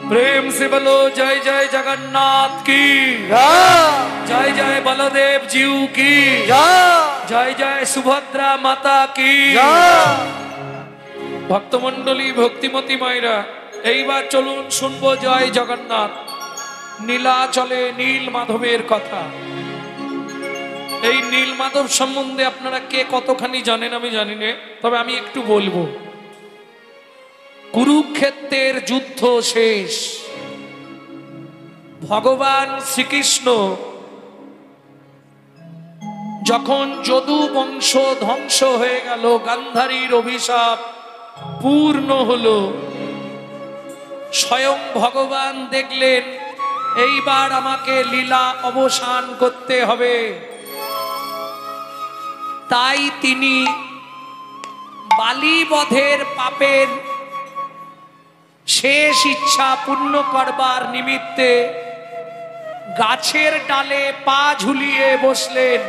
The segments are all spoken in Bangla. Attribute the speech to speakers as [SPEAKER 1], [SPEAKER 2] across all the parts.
[SPEAKER 1] प्रेम से बोलो जय जय जगन्नाथ की जय जय बलदेव जीव की जय जय सुभद्रा माता की भक्तमंडली भक्तिमती मायरा এইবার চলুন শুনবো জয় জগন্নাথ নীলাচলে নীল মাধবের কথা। এই নীল মাধব সম্বন্ধে আপনারা কে কতখানি জানেন আমি জানি না, তবে আমি একটু বলবো। কুরুক্ষেত্রের যুদ্ধ শেষ, ভগবান শ্রীকৃষ্ণ যখন যদু বংশ ধ্বংস হয়ে গেল, গান্ধারীর অভিশাপ পূর্ণ হলো, স্বয়ং ভগবান দেখলেন এইবার আমাকে লীলা অবসান করতে হবে। তাই তিনি বালিবধের পাপের শেষ ইচ্ছা পূর্ণ করবার নিমিত্তে গাছের ডালে পা ঝুলিয়ে বসলেন।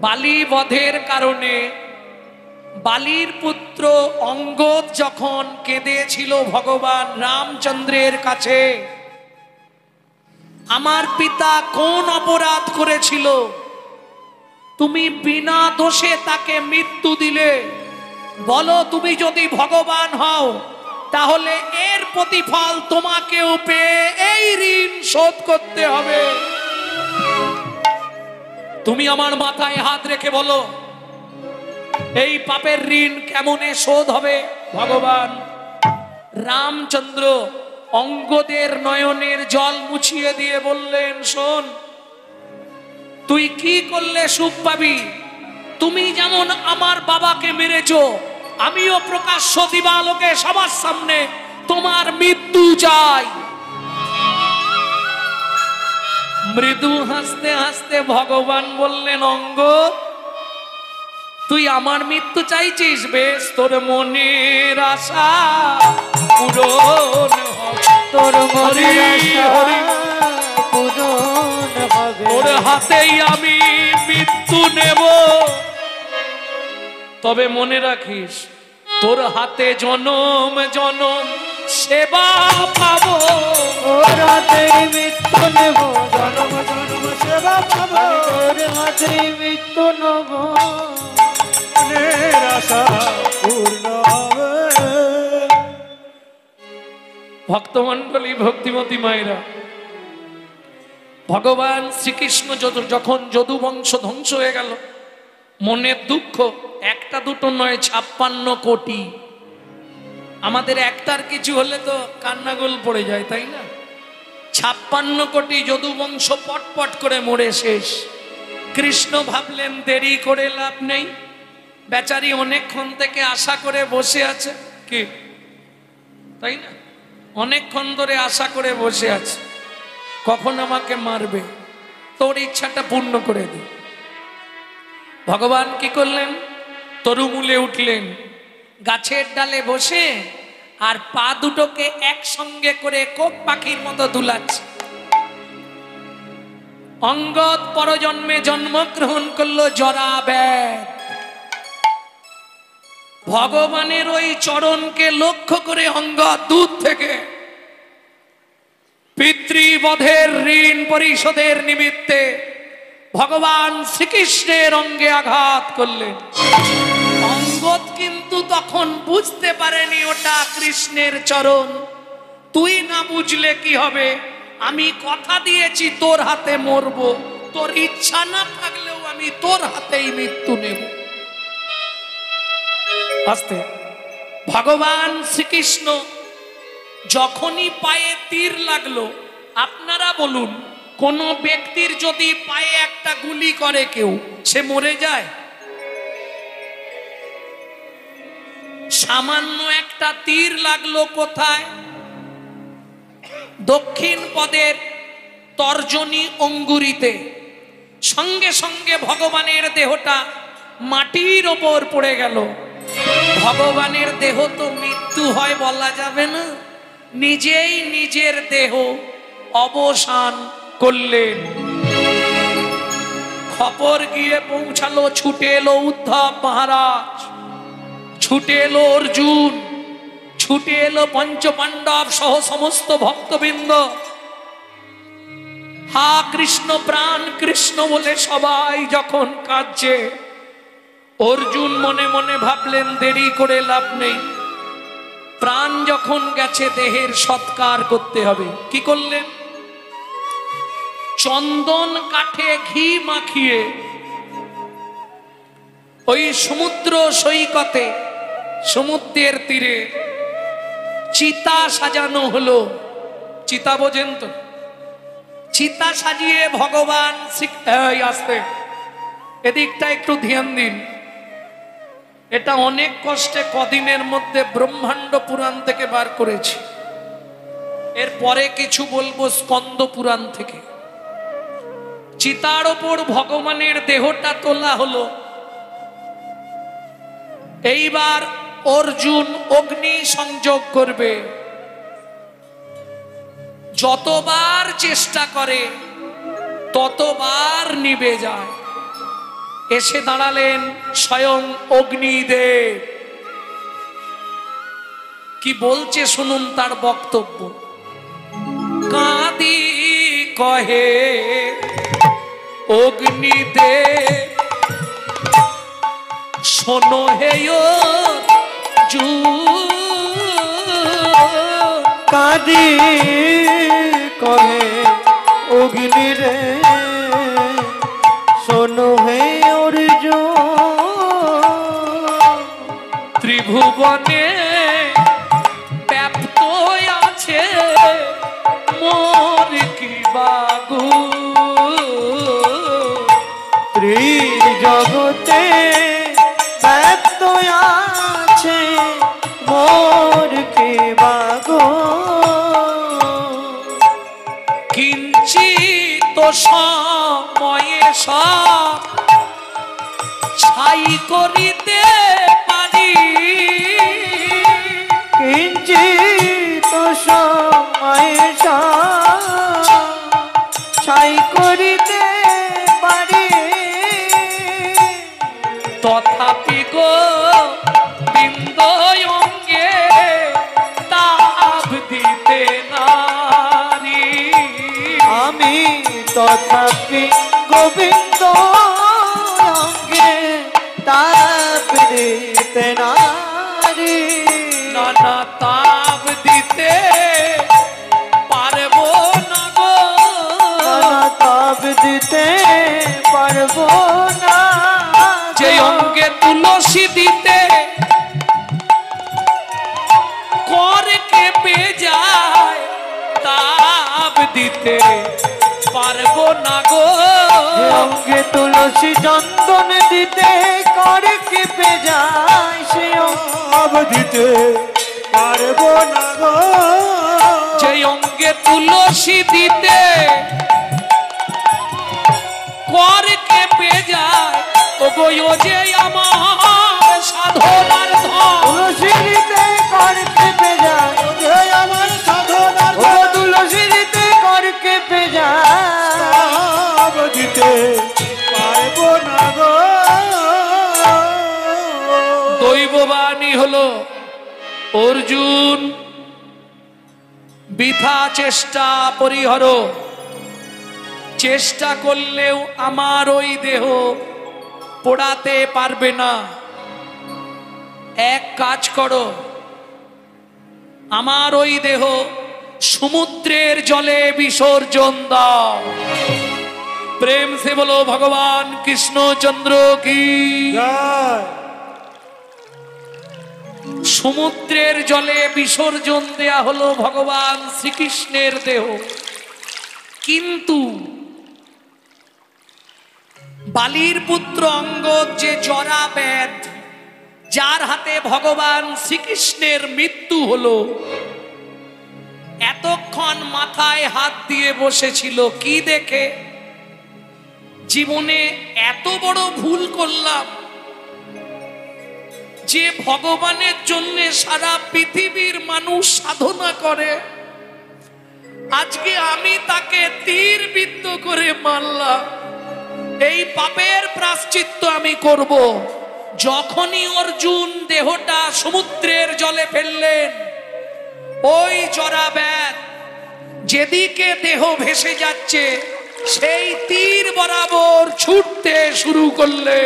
[SPEAKER 1] বালিবধের কারণে বালির পুত্র অঙ্গদ যখন কেঁদেছিল ভগবান রামচন্দ্রের কাছে, আমার পিতা কোন অপরাধ করেছিল, তুমি বিনা দোষে তাকে মৃত্যু দিলে, বলো তুমি যদি ভগবান হও তাহলে এর প্রতিফল তোমাকেও পেয়ে এই ঋণ শোধ করতে হবে। তুমি আমার মাথায় হাত রেখে বলো এই পাপের ঋণ কেমনে শোধ হবে। ভগবান রামচন্দ্র অঙ্গদের নয়নের জল মুছিয়ে দিয়ে বললেন, শোন, তুই কি করলে সুখ পাবি? তুমি যেমন আমার বাবাকে মেরেছো, আমিও প্রকাশ্য দিবালোকে সবার সামনে তোমার মৃত্যু চাই। মৃদু হাসতে হাসতে ভগবান বললেন, অঙ্গদ, তুই আমার মৃত্যু চাইছিস, বেশ, তোর মনের আশা পূরণ হবে, তোর মনের আশা পূরণ হবে, ওর হাতেই আমি মৃত্যু নেব। তবে মনে রাখিস, তোর হাতে জনম জনম সেবা পাবো, ওর হাতে মৃত্যু নেব, জনম জনম সেবা পাবো, ওর হাতে মৃত্যু নেব, মনের আশা পূর্ণ হবে। ভক্তমন্ডলী ভক্তিমতী মায়েরা, ভগবান শ্রীকৃষ্ণ যখন যদু বংশ ধ্বংস হয়ে গেল, মনের দুঃখ একটা দুটো নয়, 56 কোটি। আমাদের একটার কিছু হলে তো কান্নাগোল পড়ে যায়, তাই না? 56 কোটি যদু বংশ পটপট করে মরে শেষ। কৃষ্ণ ভাবলেন দেরি করে লাভ নেই, বেচারি অনেকক্ষণ থেকে আশা করে বসে আছে, কি তাই না? অনেকক্ষণ ধরে আশা করে বসে আছে, কখন আমাকে মারবে, তোর ইচ্ছাটা পূর্ণ করে দে। ভগবান কি করলেন? তরুমূলে উঠলেন, গাছের ডালে বসে আর পা দুটোকে একসঙ্গে করে কোক পাখির মতো দুলাচ্ছে। অঙ্গদ পরজন্মে জন্মগ্রহণ করলো জরাব্যাধ। ভগবানের ওই চরণকে লক্ষ্য করে অঙ্গদ দূর থেকে পিতৃবধের ঋণ পরিশোধের নিমিত্তে ভগবান শ্রীকৃষ্ণের অঙ্গে আঘাত করলেন। অঙ্গদ কিন্তু তখন বুঝতে পারেনি ওটা কৃষ্ণের চরণ। তুই না বুঝলে কি হবে, আমি কথা দিয়েছি তোর হাতে মরব, তোর ইচ্ছা না থাকলেও আমি তোর হাতেই মৃত্যু নেব। আস্তে ভগবান শ্রীকৃষ্ণ যখনই পায়ে তীর লাগলো, আপনারা বলুন, কোন ব্যক্তির যদি পায়ে একটা গুলি করে কেউ, সে মরে যায়? সামান্য একটা তীর লাগলো কোথায়? দক্ষিণ পদের তর্জনী অঙ্গুরিতে। সঙ্গে সঙ্গে ভগবানের দেহটা মাটির ওপর পড়ে গেল। ভগবানের দেহ তো মৃত্যু হয় বলা যাবে না, নিজেই নিজের দেহ অবসান করলেন। খবর গিয়ে পৌঁছালো, ছুটে এলো উদ্ধব মহারাজ, ছুটে এলো অর্জুন, ছুটে এলো পঞ্চপাণ্ডব সহ সমস্ত ভক্তবৃন্দ। হা কৃষ্ণ, প্রাণ কৃষ্ণ বলে সবাই যখন কাঁদছে, অর্জুন মনে মনে ভাবলেন দেরি করে লাভ নেই, প্রাণ যখন গেছে দেহের সৎকার করতে হবে। কি করলেন? চন্দন কাঠে ঘি মাখিয়ে ওই সমুদ্র সৈকতে, সমুদ্রের তীরে চিতা সাজানো হলো। চিতা বোঝেন তো? চিতা সাজিয়ে ভগবান আসতে, এদিকটা একটু ধ্যান দিন। এটা অনেক কষ্টে কদিনের মধ্যে ব্রহ্মাণ্ড পুরাণ থেকে বার করেছি। এরপরে কিছু বলবো স্কন্দ পুরাণ থেকে। চিতার ওপর ভগবানের দেহটা তোলা হলো। এইবার অর্জুন অগ্নি সংযোগ করবে। যতবার চেষ্টা করে ততবার নিভে যায়। এসে দাঁড়ালেন স্বয়ং অগ্নিদেব। কি বলছে শুনুন তার বক্তব্য। কাঁদি কহে অগ্নিদেব, শোনো হেয় জু,
[SPEAKER 2] কাঁদি কহে অগ্নিরে, শোনো হে অর্জুন।
[SPEAKER 1] ত্রিভুবনে ব্যাপ্ত আছে মোর কি বাগু,
[SPEAKER 2] ত্রিজগতে ব্যপ্ত আছে মোর কি বাগো।
[SPEAKER 1] কিঞ্চিত সময়ে সব ছাই করিতে পারি,
[SPEAKER 2] কিঞ্চিত সময়ে সব ছাই করিতে পারি,
[SPEAKER 1] তথাপি গো বিন্দ অঙ্গে তাপ দিতে নারী।
[SPEAKER 2] আমি তথাপি গোবিন্দ অঙ্গে তাপ দিতে নারী।
[SPEAKER 1] নানা তাপ দিতে পারবো না গো,
[SPEAKER 2] নানা তাপ দিতে পারবো না।
[SPEAKER 1] যে অঙ্গে তুলসী দিতে কর কেঁপে যায়, তাপ দিতে পারবো না গো।
[SPEAKER 2] অঙ্গে তুলসী চন্দন দিতে করে কেঁপে যায়, সে অঙ্গ দিতে পারবো না গো।
[SPEAKER 1] যে অঙ্গে তুলসী দিতে কর কেঁপে যায়, ও গো ও যে আমার সাধনার ধন।
[SPEAKER 2] তুলসী দিতে কর কেঁপে যায়, ও যে আমার সাধনার ধন। তুলসী দিতে কর কেঁপে যায়, দিতে পারবো না গো।
[SPEAKER 1] দৈববাণী হলো অর্জুন, বৃথা চেষ্টা পরিহর। চেষ্টা করলেও আমার ওই দেহ পোড়াতে পারবে না। এক কাজ করো, আমার ওই দেহ সমুদ্রের জলে বিসর্জন দাও। প্রেম সে বলো ভগবান কৃষ্ণচন্দ্র কি। সমুদ্রের জলে বিসর্জন দেয়া হলো ভগবান শ্রীকৃষ্ণের দেহ। কিন্তু বালির পুত্র অঙ্গদ যে জরা ব্যাধ, যার হাতে ভগবান শ্রীকৃষ্ণের মৃত্যু হলো, এতক্ষণ মাথায় হাত দিয়ে বসেছিল। কি দেখে? জীবনে এত বড় ভুল করলাম যে ভগবানের জন্য সারা পৃথিবীর মানুষ সাধনা করে, আজকে আমি তাকে তীর বিদ্ধ করে মারলাম। এই পাপের প্রায়শ্চিত্ত আমি করব। যখনই অর্জুন দেহটা সমুদ্রের জলে ফেললেন, ওই জরাব্যাধ যেদিকে দেহ ভেসে যাচ্ছে সেই তীর বরাবর ছুটতে শুরু করলে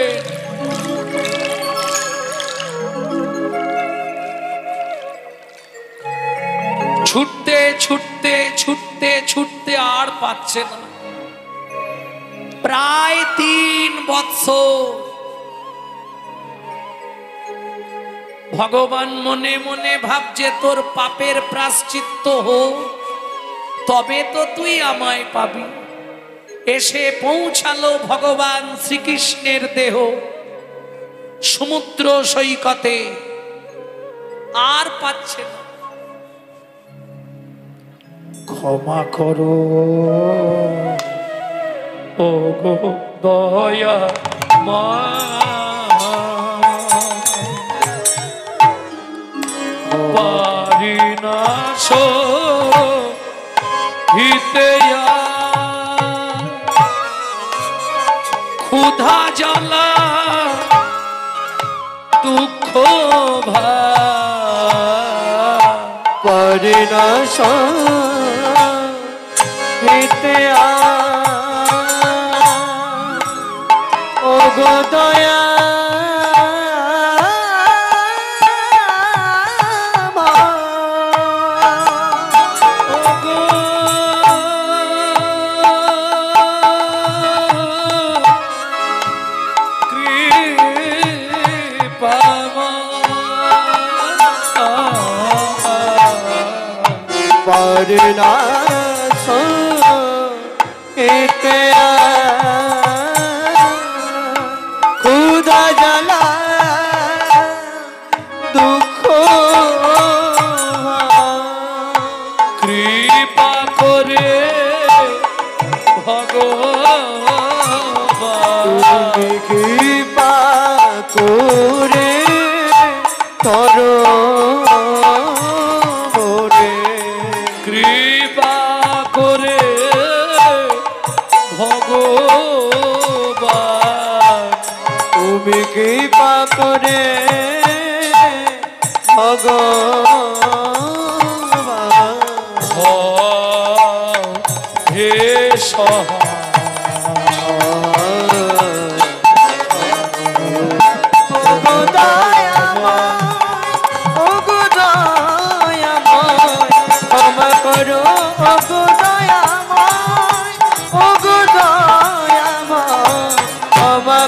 [SPEAKER 1] ছুটতে ছুটতে ছুটতে ছুটতে আর পাচ্ছে না। প্রায় 3 বৎসর ভগবান মনে মনে ভাবছে তোর পাপের প্রায়শ্চিত্ত হোক, তবে তো তুই আমায় পাবি। এসে পৌঁছালো ভগবান শ্রীকৃষ্ণের দেহ সমুদ্র সৈকতে, আর পাচ্ছে না। ক্ষমা করো ও গো দয়া মা, পারি না সহিতে ক্ষুধা জ্বালা দুঃখ
[SPEAKER 2] পারি না সহিতে ও গো দয়া পারি না সহিতে ক্ষুধা জ্বালা দুঃখ,
[SPEAKER 1] কৃপা করে ভগবান,
[SPEAKER 2] কৃপা করে করো
[SPEAKER 1] কৃপা করে ভগবান,
[SPEAKER 2] তুমি কৃপা করে ভগবান
[SPEAKER 1] হে সহায়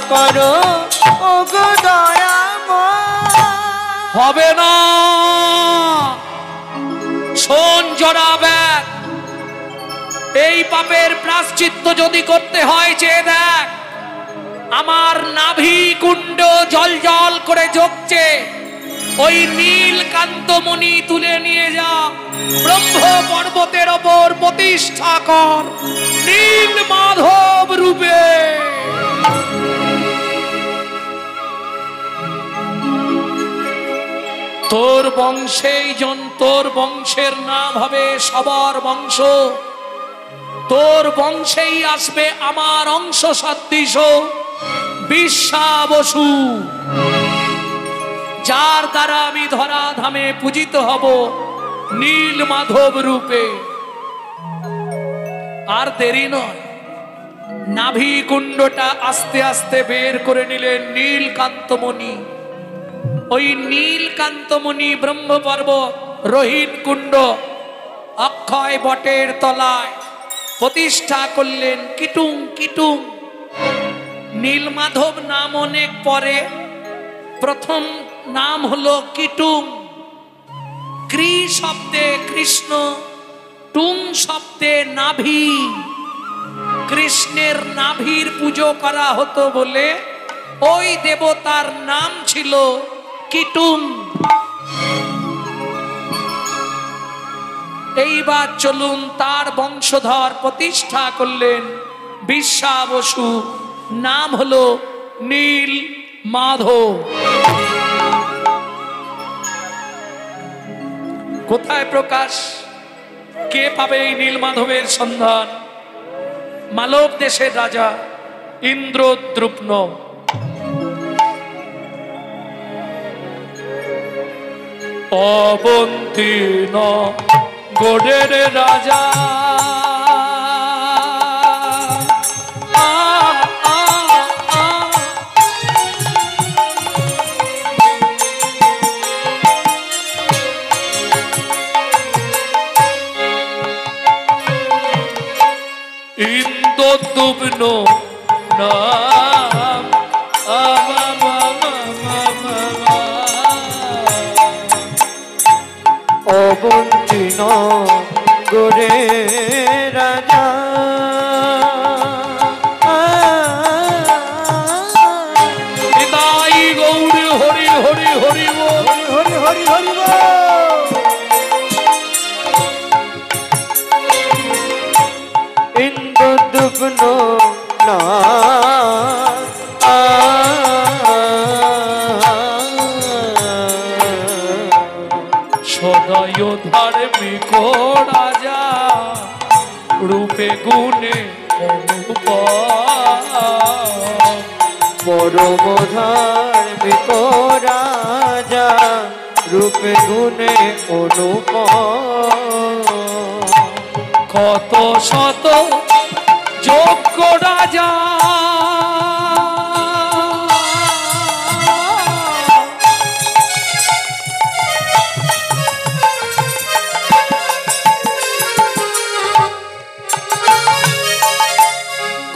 [SPEAKER 2] করো ও গো দয়াময়।
[SPEAKER 1] হবে না। শোন জরাব্যাধ, এই পাপের প্রায়শ্চিত্ত যদি করতে হয় চেয়ে দেখ, আমার নাভি কুণ্ড জল জল করে জ্বলছে, ওই নীলকান্তমণি তুলে নিয়ে যা, ব্রহ্ম পর্বতের ওপর প্রতিষ্ঠা কর নীল মাধব রূপে। তোর বংশেই তোর বংশের নাম হবে সবার বংশ, তোর বংশেই আসবে আমার অংশ সদৃশ বিশ্বা বসু, যার দ্বারা আমি ধরাধামে পূজিত হব নীল মাধব রূপে। আর দেরি নয়, নাভি কুণ্ডটা আস্তে আস্তে বের করে নিলেন নীলকান্তমণি। ওই নীলকান্তমণি ব্রহ্ম পর্বত রোহিণ কুণ্ড অক্ষয় বটের তলায় প্রতিষ্ঠা করলেন কিটুং কিটুং। নীলমাধব নাম অনেক পরে, প্রথম নাম হলো কিটুং। ক্রি শব্দে কৃষ্ণ, টুং শব্দে নাভি। কৃষ্ণের নাভির পুজো করা হতো বলে ওই দেবতার নাম ছিল কিটুং। এইবার চলুন তার বংশধর প্রতিষ্ঠা করলেন বিশ্বা বসু, নাম হলো নীল মাধব। কোথায় প্রকাশ, কে পাবে এই নীল মাধবের সন্ধান? মালব দেশের রাজা ইন্দ্রদ্রুম্ন। অবন্তী নগরের রাজা ইন্দ্রদ্যুম্ন নাম
[SPEAKER 2] অবন্তী নগরের রাজা
[SPEAKER 1] নিতাই গৌর হরি হরি হরি বল
[SPEAKER 2] হরি হরি হরি বল। ইন্দ্রদ্যুম্ন
[SPEAKER 1] সদয় ধার্মিক রাজা রূপে গুণে অনুপম
[SPEAKER 2] পরম ধার্মিক রাজা রূপে গুণে অনুপম
[SPEAKER 1] কত শত যোগ্য রাজা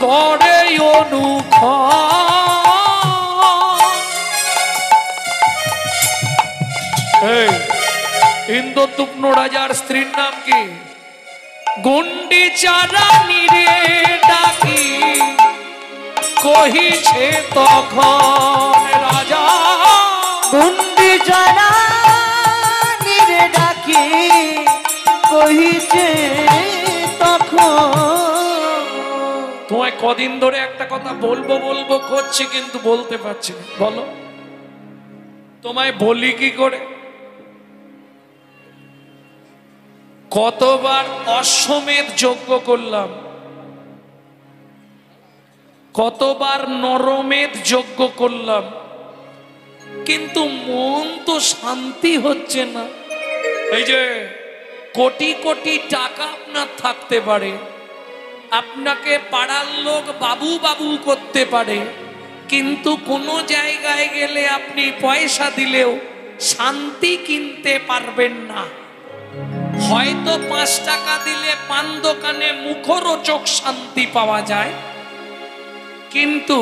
[SPEAKER 1] করে ইন্দ্রদ্যুম্ন রাজার স্ত্রীর নাম কি? গুন্ডিচা রানী রে ডাকি কহিছে তখন রাজা
[SPEAKER 2] গুন্ডিচা রানী রে ডাকি কহিছে তখন।
[SPEAKER 1] তোমায় কদিন ধরে একটা কথা বলবো বলবো করছি কিন্তু বলতে পারছি না, বলো তোমায় বলি কি করে? কতবার অশ্বমেধ যজ্ঞ করলাম, কতবার নরমেধ যজ্ঞ করলাম, কিন্তু মন তো শান্তি হচ্ছে না। এই যে কোটি কোটি টাকা আপনার থাকতে পারে, আপনাকে পাড়ার লোক বাবু বাবু করতে পারে, কিন্তু কোনো জায়গায় গেলে আপনি পয়সা দিলেও শান্তি কিনতে পারবেন না। হয়তো 5 টাকা দিলে পান দোকানে মুখরোচক শান্তি পাওয়া যায়, কিন্তু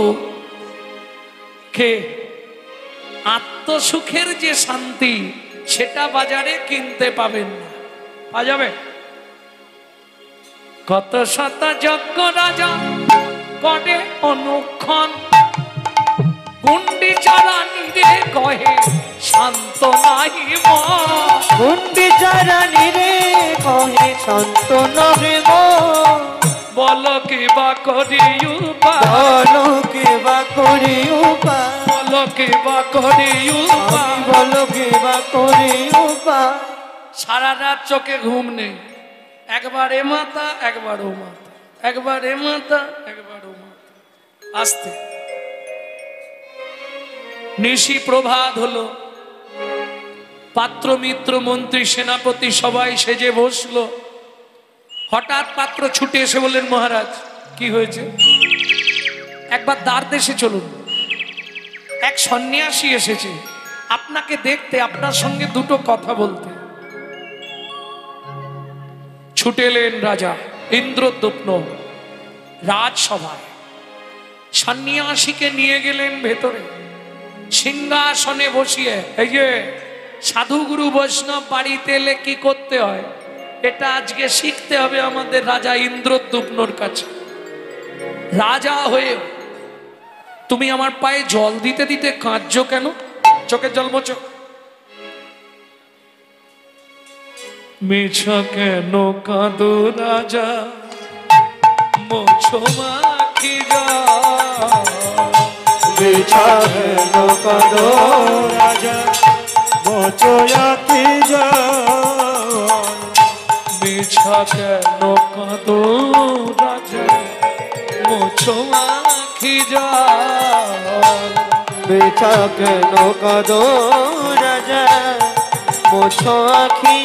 [SPEAKER 1] আত্মসুখের যে শান্তি সেটা বাজারে কিনতে পাবেন না। পাওয়া যাবে? কত শত যজ্ঞ রাজা করে অনুক্ষণ, গুন্ডিচা রানী রে কহে শান্ত নাহি মন।
[SPEAKER 2] গুন্ডিচা রানী রে কহে শান্ত নহে মন।
[SPEAKER 1] বলো কি বা করি উপায়,
[SPEAKER 2] বলো কি বা করি উপায়,
[SPEAKER 1] বলো কি বা করি উপায়,
[SPEAKER 2] বলো কি বা করি উপায়।
[SPEAKER 1] সারা রাত চোখে ঘুম নেই, একবার এ মাথা একবার ও মাথা, একবার এ মাথা একবার ও মাথা। আস্তে নিশি প্রভাত হলো, পাত্র মিত্র মন্ত্রী সেনাপতি সবাই সেজে বসলো। হঠাৎ পাত্র ছুটে এসে বললেন, মহারাজ কি হয়েছে? একবার দ্বার দেশে চলুন, এক সন্ন্যাসী এসেছে আপনাকে দেখতে, আপনার সঙ্গে দুটো কথা বলতে। ছুটে এলেন রাজা ইন্দ্রদ্যুম্ন রাজসভায়, সন্ন্যাসীকে নিয়ে গেলেন ভেতরে, সিংহাসনে বসিয়ে। এই যে সাধুগুরু বৈষ্ণব বাড়িতে এলে কি করতে হয়, এটা আজকে শিখতে হবে আমাদের রাজা ইন্দ্রদ্যুম্নর কাছে। রাজা হয়ে তুমি আমার পায়ে জল দিতে দিতে কাঁদছো কেন? চোখের জল মোচো। মিছা কেন কাঁদো রাজা, মোছো মাখি যা।
[SPEAKER 2] মিছা কেন কাঁদো রাজা, মোছো মাখি যা।
[SPEAKER 1] মিছা কেন কাঁদো রাজা, মোছো মাখি যা।
[SPEAKER 2] মিছা কেন কাঁদো রাজা, মুছো আখি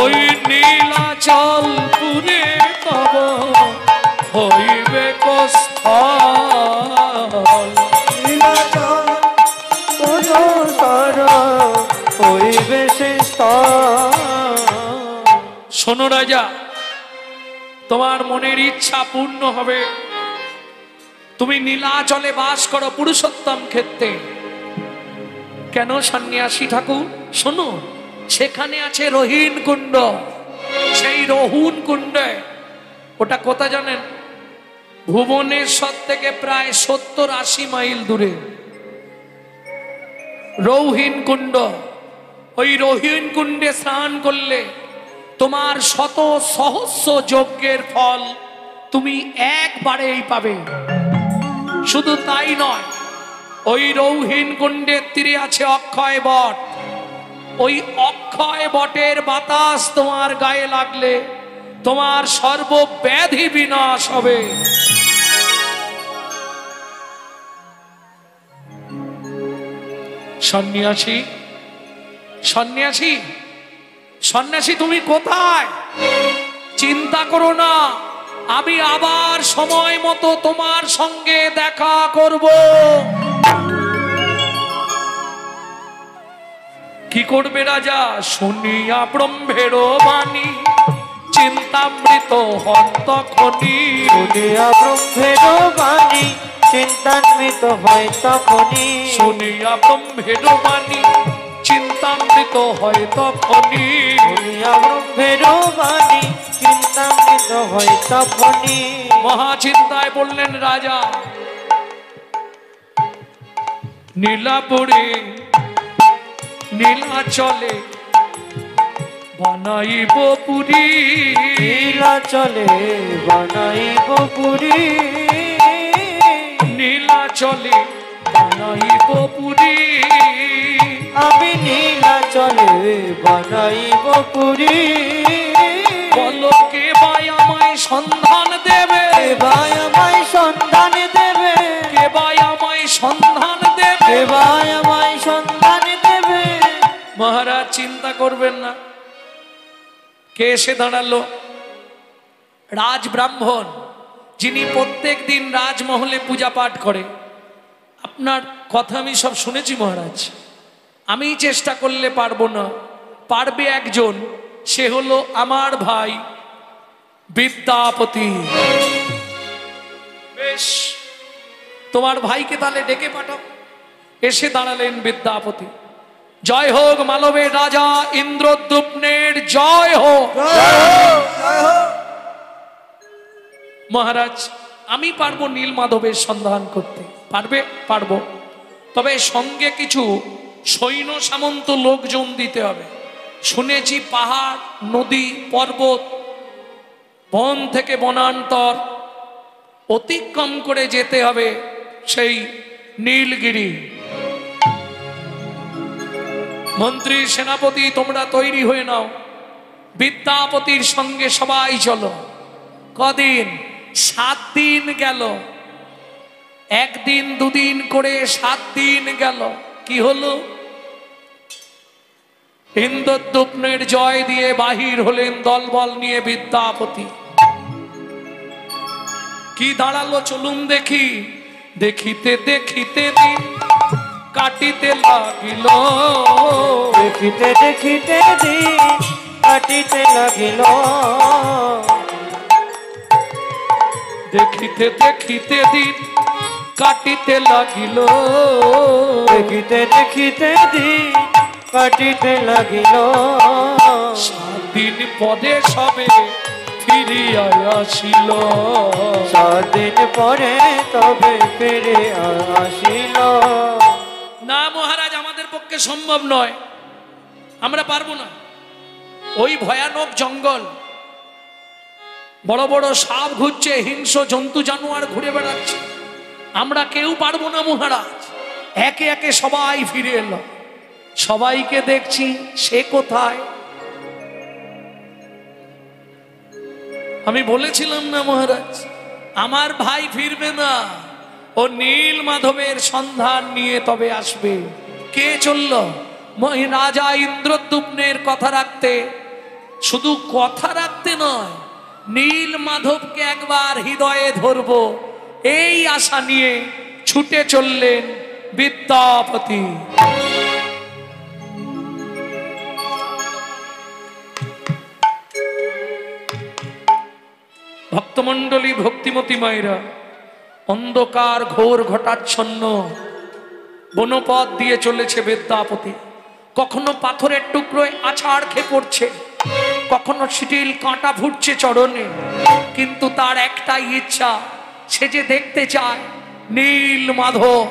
[SPEAKER 1] ওই নীলাচল পুরে তব হইবে কস্থল।
[SPEAKER 2] নীলাচল সর হইবে সে স্থল।
[SPEAKER 1] শোনো রাজা, তোমার মনের ইচ্ছা পূর্ণ হবে। তুমি নীলাচলে বাস করো পুরুষোত্তম ক্ষেত্রে। কেন সন্ন্যাসী ঠাকুর? শোনো, সেখানে আছে রহিন কুণ্ড। সেই রহুন কুণ্ডে, ওটা কোথা জানেন? ভুবনেশ্বর থেকে প্রায় 70-80 মাইল দূরে রৌহিন কুণ্ড। ওই রহিন কুণ্ডে স্নান করলে তোমার শত সহস্র যজ্ঞের ফল তুমি একবারেই পাবে। শুধু তাই নয়, ওই রৌহিন কুণ্ডের তীরে আছে অক্ষয় বট। ওই অক্ষয় বটের বাতাস তোমার গায়ে লাগলে তোমার সর্বব্যাধি বিনাশ হবে। সন্ন্যাসী, সন্ন্যাসী, সন্ন্যাসী, তুমি কোথায়? চিন্তা করো না, আমি আবার সময় মতো তোমার সঙ্গে দেখা করব। কি করবে রাজা? শুনিয়া ব্রহ্মের বাণী চিন্তামৃত হন তখনই।
[SPEAKER 2] শুনিয়া ব্রহ্মের বাণী চিন্তান্বিত হয় তখনই।
[SPEAKER 1] শুনিয়া ব্রহ্মের বাণী চিন্তামৃত হয় তখনই।
[SPEAKER 2] শুনিয়া ব্রহ্মের বাণী চিন্তান্বিত হয় তখনই।
[SPEAKER 1] মহাচিন্তায় বললেন রাজা, নীলাপুরে নীলাচলে বানাইব পুরী।
[SPEAKER 2] নীলাচলে বানাইব পুরী।
[SPEAKER 1] নীলাচলে বানাইব পুরী।
[SPEAKER 2] আমি নীলাচলে বানাইব পুরী।
[SPEAKER 1] বলো কে ভাই আমায় সন্ধান দেবে?
[SPEAKER 2] কে ভাই আমায় সন্ধান দেবে?
[SPEAKER 1] কে ভাই আমায় সন্ধান দেবে?
[SPEAKER 2] কে ভাই আমায় সন্ধান দেবে?
[SPEAKER 1] মহারাজ চিন্তা করবেন না। কে এসে দাঁড়ালো? রাজ ব্রাহ্মণ, যিনি প্রত্যেক দিন রাজমহলে পূজা পাঠ করে। আপনার কথা আমি সব শুনেছি মহারাজ, আমি চেষ্টা করলে পারবো না, পারবে একজন, সে হলো আমার ভাই বিদ্যাপতি। বেশ, তোমার ভাইকে তাহলে ডেকে পাঠাও। এসে দাঁড়ালেন বিদ্যাপতি। জয় হোক মালবের রাজা ইন্দ্রদ্যুম্নের জয় হোক। মহারাজ, আমি পারবো নীলমাধবের সন্ধান করতে। পারবে? পারবো, তবে সঙ্গে কিছু সৈন্য সামন্ত লোকজন দিতে হবে। শুনেছি পাহাড়, নদী, পর্বত, বন থেকে বনান্তর অতিক্রম করে যেতে হবে সেই নীলগিরি। মন্ত্রী, সেনাপতি, তোমরা তৈরি হয়ে নাও, বিদ্যাপতির সঙ্গে সবাই চলো। কদিন? 7 দিন গেল। একদিন দুদিন করে 7 দিন গেল। কি হলো? ইন্দ্রদ্যুম্নের জয় দিয়ে বাহির হলেন দলবল নিয়ে বিদ্যাপতি। কি দাঁড়ালো চলুন দেখি। দেখিতে দেখিতে দিন কাটিতে লাগিল।
[SPEAKER 2] দেখিতে দেখিতে দিন কাটিতে লাগিল।
[SPEAKER 1] দেখিতে দেখিতে দিন কাটিতে লাগিল।
[SPEAKER 2] দেখিতে দেখিতে দিন কাটিতে লাগিল।
[SPEAKER 1] 7 দিন পদে সবে ফিরিয়া আসিল।
[SPEAKER 2] 7 দিন পরে তবে ফিরে আসিল।
[SPEAKER 1] না মহারাজ, আমাদের পক্ষে সম্ভব নয়, আমরা পারবো না। ওই ভয়ানক জঙ্গল, বড় বড় সাপ ঘুরছে, হিংস্র জন্তু জানোয়ার ঘুরে বেড়াচ্ছে, আমরা কেউ পারবো না মহারাজ। একে একে সবাই ফিরে এলো। সবাইকে দেখছি, সে কোথায়? আমি বলেছিলাম না মহারাজ, আমার ভাই ফিরবে না, ও নীল মাধবের সন্ধান নিয়ে তবে আসবে। কে চলল? রাজা ইন্দ্রদ্যুম্নের কথা রাখতে, শুধু কথা রাখতে নয়, নীল মাধবকে একবার হৃদয়ে ধরব এই আশা নিয়ে ছুটে চললেন বিদ্যাপতি। ভক্তমণ্ডলী, ভক্তিমতী মায়েরা, অন্ধকার ঘোর ঘটাচ্ছন্ন বনপথ দিয়ে চলেছে বিদ্যাপতি। কখনো পাথরের টুকরোয় আছাড় খেয়ে পড়ছে, কখনো শিটিল কাঁটা ফুটছে চরণে, কিন্তু তার একটাই ইচ্ছা, সে যে দেখতে চায় নীল মাধব।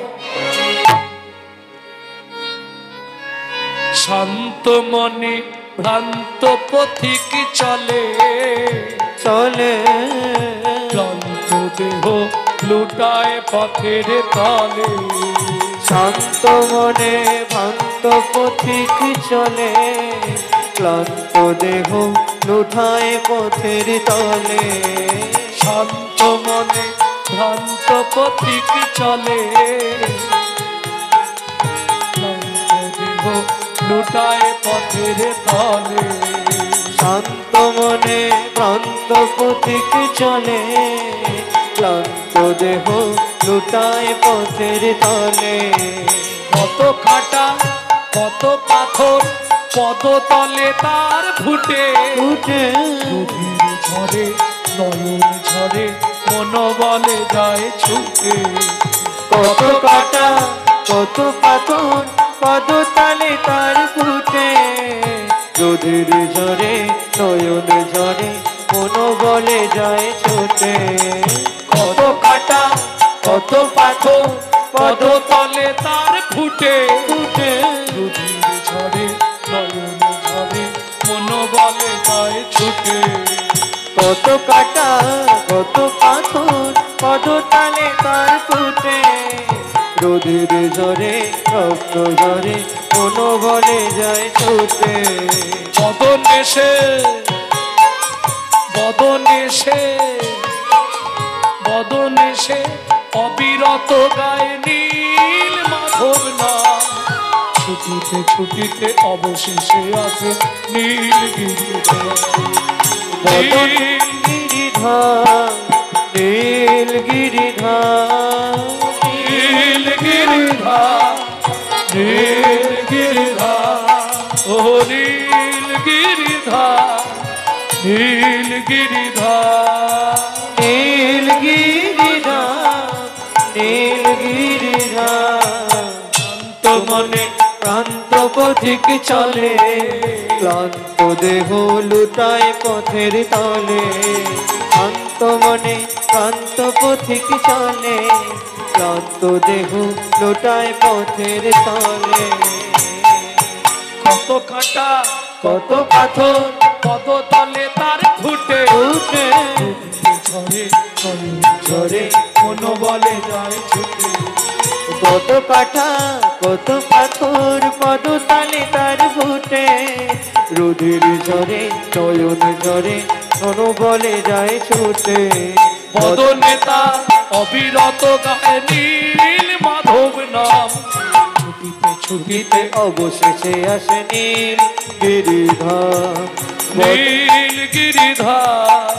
[SPEAKER 1] শান্ত মনে ভ্রান্ত পথিক চলে
[SPEAKER 2] চলে,
[SPEAKER 1] ক্লান্ত দেহ লুটায় পথের তলে।
[SPEAKER 2] শান্ত মনে ভ্রান্ত পথিক চলে, ক্লান্ত দেহ লুঠায় পথের তলে।
[SPEAKER 1] শান্ত মনে ভ্রান্ত পথিক চলে, ক্লান্ত দেহ লুটায় পথের তলে।
[SPEAKER 2] শান্ত মনে ভ্রান্ত পথিক চলে, ক্লান্ত দেহ লুটায় পথের তলে।
[SPEAKER 1] কত কাঁটা কত পাথর পদতলে তার ফুটে,
[SPEAKER 2] উঠে
[SPEAKER 1] গভীর ঝরে নয়ন ঝরে মন বলে যায় ছুটে।
[SPEAKER 2] কত কাটা কত পাথর পদতলে তার ফুটে, রোদের ঝরে নয়ন ঝরে মন বলে যায় ছোটে।
[SPEAKER 1] কত কাঁটা কত পাথর পদতলে তার ফুটে,
[SPEAKER 2] ফুটে
[SPEAKER 1] গভীর ঝরে নয়ন ঝরে মন বলে যায় ছুটে।
[SPEAKER 2] কত কাটা কত পাথর পদতলে তার ফুটে, রোদের ঝরে রক্ত ঝরে মন বলে যায় ছোটে।
[SPEAKER 1] বদনেশে বদনেশে বদনেশে অবিরত গায়ে নীল মাধব নাম। ছুটিতে ছুটিতে অবশেষে আসে নীলগিরিধাম।
[SPEAKER 2] গিরিধাম নীলগিরিধাম
[SPEAKER 1] নীলগিরিধাম নীলগিরিধাম ও নীলগিরিধাম নীলগিরিধাম
[SPEAKER 2] নীলগিরিধাম নীলগিরিধাম। শান্ত মনে প্রান্ত পথিক চলে, ক্লান্ত দেহ লুটায় পথের তলে। শান্ত মনে প্রান্ত পথিক চলে, ক্লান্ত দেহ লুটায় পথের তলে।
[SPEAKER 1] কত কাঁটা
[SPEAKER 2] কত পাথর
[SPEAKER 1] পদতলে তার ফুটে,
[SPEAKER 2] উঠে
[SPEAKER 1] ঝরে ঝরে মন বলে যায় ছুটে।
[SPEAKER 2] কত কাঠা কত পাথর পদতলে তার ফুটে, রোদের ঝরে নয়ন ঝরে মন বলে যায় ছুটে।
[SPEAKER 1] বদনেতা অবিরত গায়ে নীল মাধব নাম। ছুটিতে ছুটিতে
[SPEAKER 2] অবশেষে আসে নীল গিরিধাম
[SPEAKER 1] নীল গিরিধাম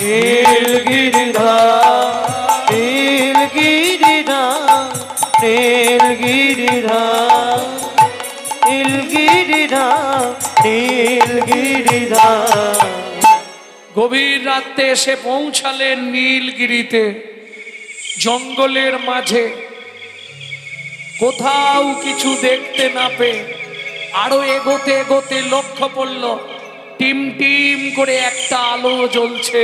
[SPEAKER 2] নীল গিরিধাম নীল গিরিধাম নীল গিরিধাম নীল গিরিধাম নীল গিরিধাম।
[SPEAKER 1] গভীর রাতে এসে পৌঁছালেন নীলগিরিতে। জঙ্গলের মাঝে কোথাও কিছু দেখতে না পেয়ে আরো এগোতে এগোতে লক্ষ্য পড়ল টিম টিম করে একটা আলো জ্বলছে।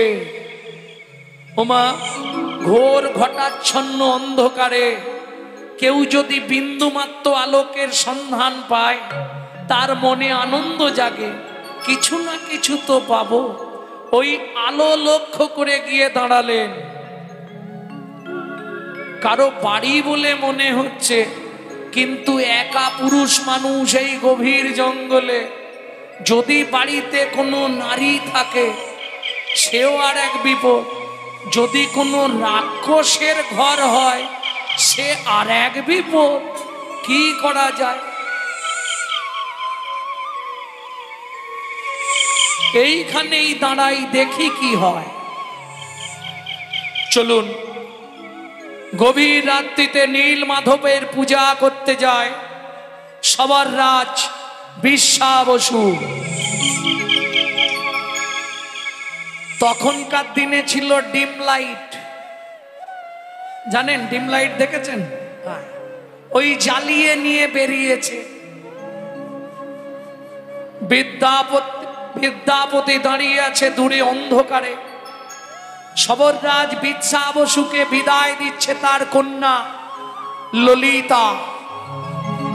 [SPEAKER 1] ওমা, ঘোর ঘটাচ্ছন্ন অন্ধকারে কেউ যদি বিন্দুমাত্র আলোকের সন্ধান পায় তার মনে আনন্দ জাগে, কিছু না কিছু তো পাবো। ওই আলো লক্ষ্য করে গিয়ে দাঁড়ালেন। কারো বাড়ি বলে মনে হচ্ছে, কিন্তু একা পুরুষ মানুষ এই গভীর জঙ্গলে। যদি বাড়িতে কোনো নারী থাকে সেও আর এক বিপদ, যদি কোনো রাক্ষসের ঘর হয় সে আর এক বিপদ। কি করা যায়? এইখানেই দাঁড়াই, দেখি কি হয়। চলুন, গভীর রাত্রিতে নীল মাধবের পূজা করতে যায় সবার রাজ বিশ্বা বসু। তখনকার দিনে ছিল ডিম লাইট, জানেন ডিম লাইট দেখেছেন? ওই জ্বালিয়ে নিয়ে বেরিয়েছে। বিদ্যাপতি দাঁড়িয়ে আছে দূরে অন্ধকারে। সবররাজ বিশ্বা বসুকে বিদায় দিচ্ছে তার কন্যা ললিতা।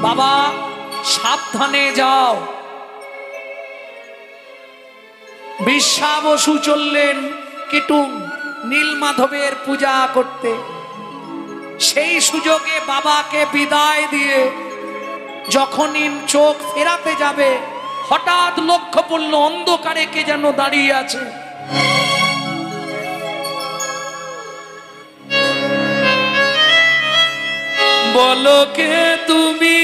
[SPEAKER 1] বাবা সাবধানে যাও। বিশ্বা বসু চললেন কিটুং নীলমাধবের পূজা করতে। সেই সুযোগে বাবাকে বিদায় দিয়ে যখনই চোখ ফেরাতে যাবে, হঠাৎ লক্ষ্য পড়ল অন্ধকারে কে যেন দাঁড়িয়ে আছে। বলো কে তুমি,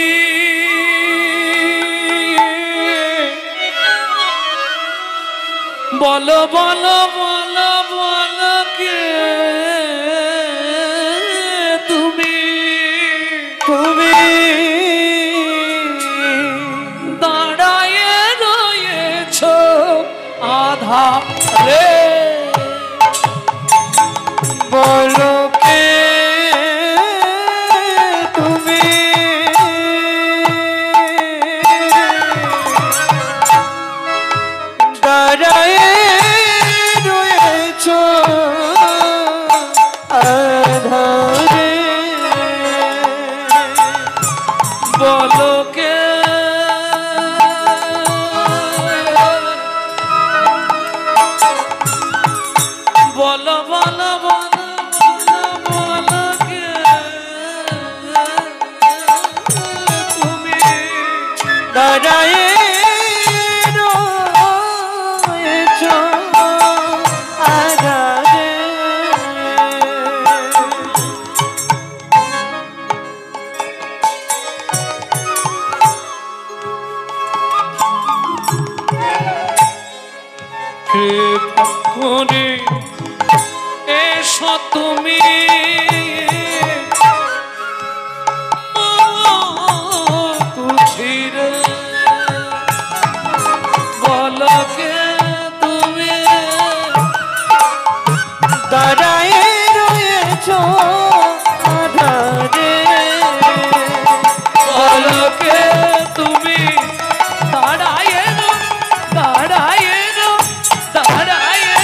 [SPEAKER 1] বলো বলো বলো বলো কে তুমি,
[SPEAKER 2] তুমি
[SPEAKER 1] দাঁড়ায়ে রয়েছ আধারে।
[SPEAKER 2] বলো কে তুমি, দাঁড়ায়ে রয়েছ আধারে।
[SPEAKER 1] বলো কে, বলো বলো বলো বলো বলো কে তুমি,
[SPEAKER 2] দাঁড়ায়ে রয়েছ আধারে।
[SPEAKER 1] কৃপা করে এসো তুমি, কুঠিরে। বলো কে তুমি,
[SPEAKER 2] দাঁড়ায়ে রয়েছ আধারে।
[SPEAKER 1] বলো কে তুমি, দাঁড়ায়ে দাঁড়ায়ে দাঁড়ায়ে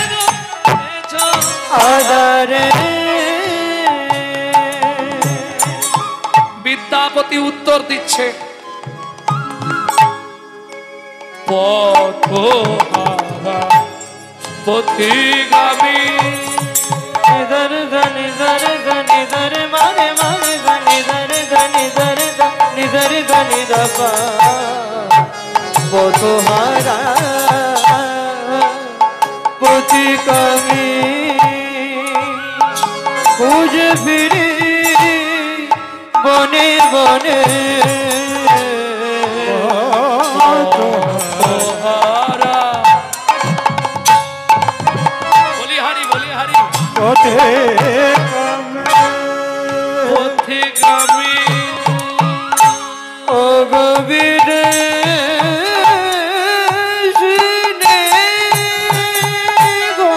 [SPEAKER 2] আধারে।
[SPEAKER 1] বিদ্যাপতি উত্তর দিচ্ছে, পথহারা পথিগামী।
[SPEAKER 2] নিধর গনি ধর গনি ধর মারে মারে গনি ধর গনি ধর নিধর গনি দপা পথহারা পথিগামী। খুঁজ ফিরি বনে বনে
[SPEAKER 1] পথহারা। বলিহারি বলিহারি পথিগামী।
[SPEAKER 2] ও গভীর সিনে গো,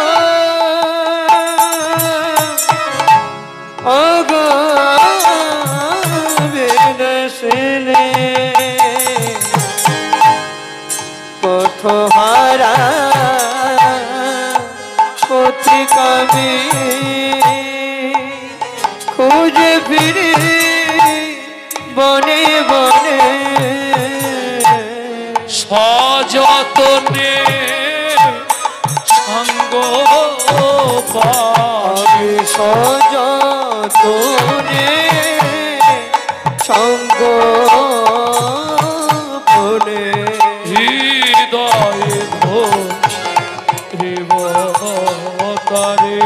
[SPEAKER 2] ও গভীর সিনে পথহারা পথিগামী। খুঁজে ফিরে বনে বনে
[SPEAKER 1] সযতনে সঙ্গ পাই।
[SPEAKER 2] সযতনে সঙ্গ বনে
[SPEAKER 1] হৃদয়ে ধরে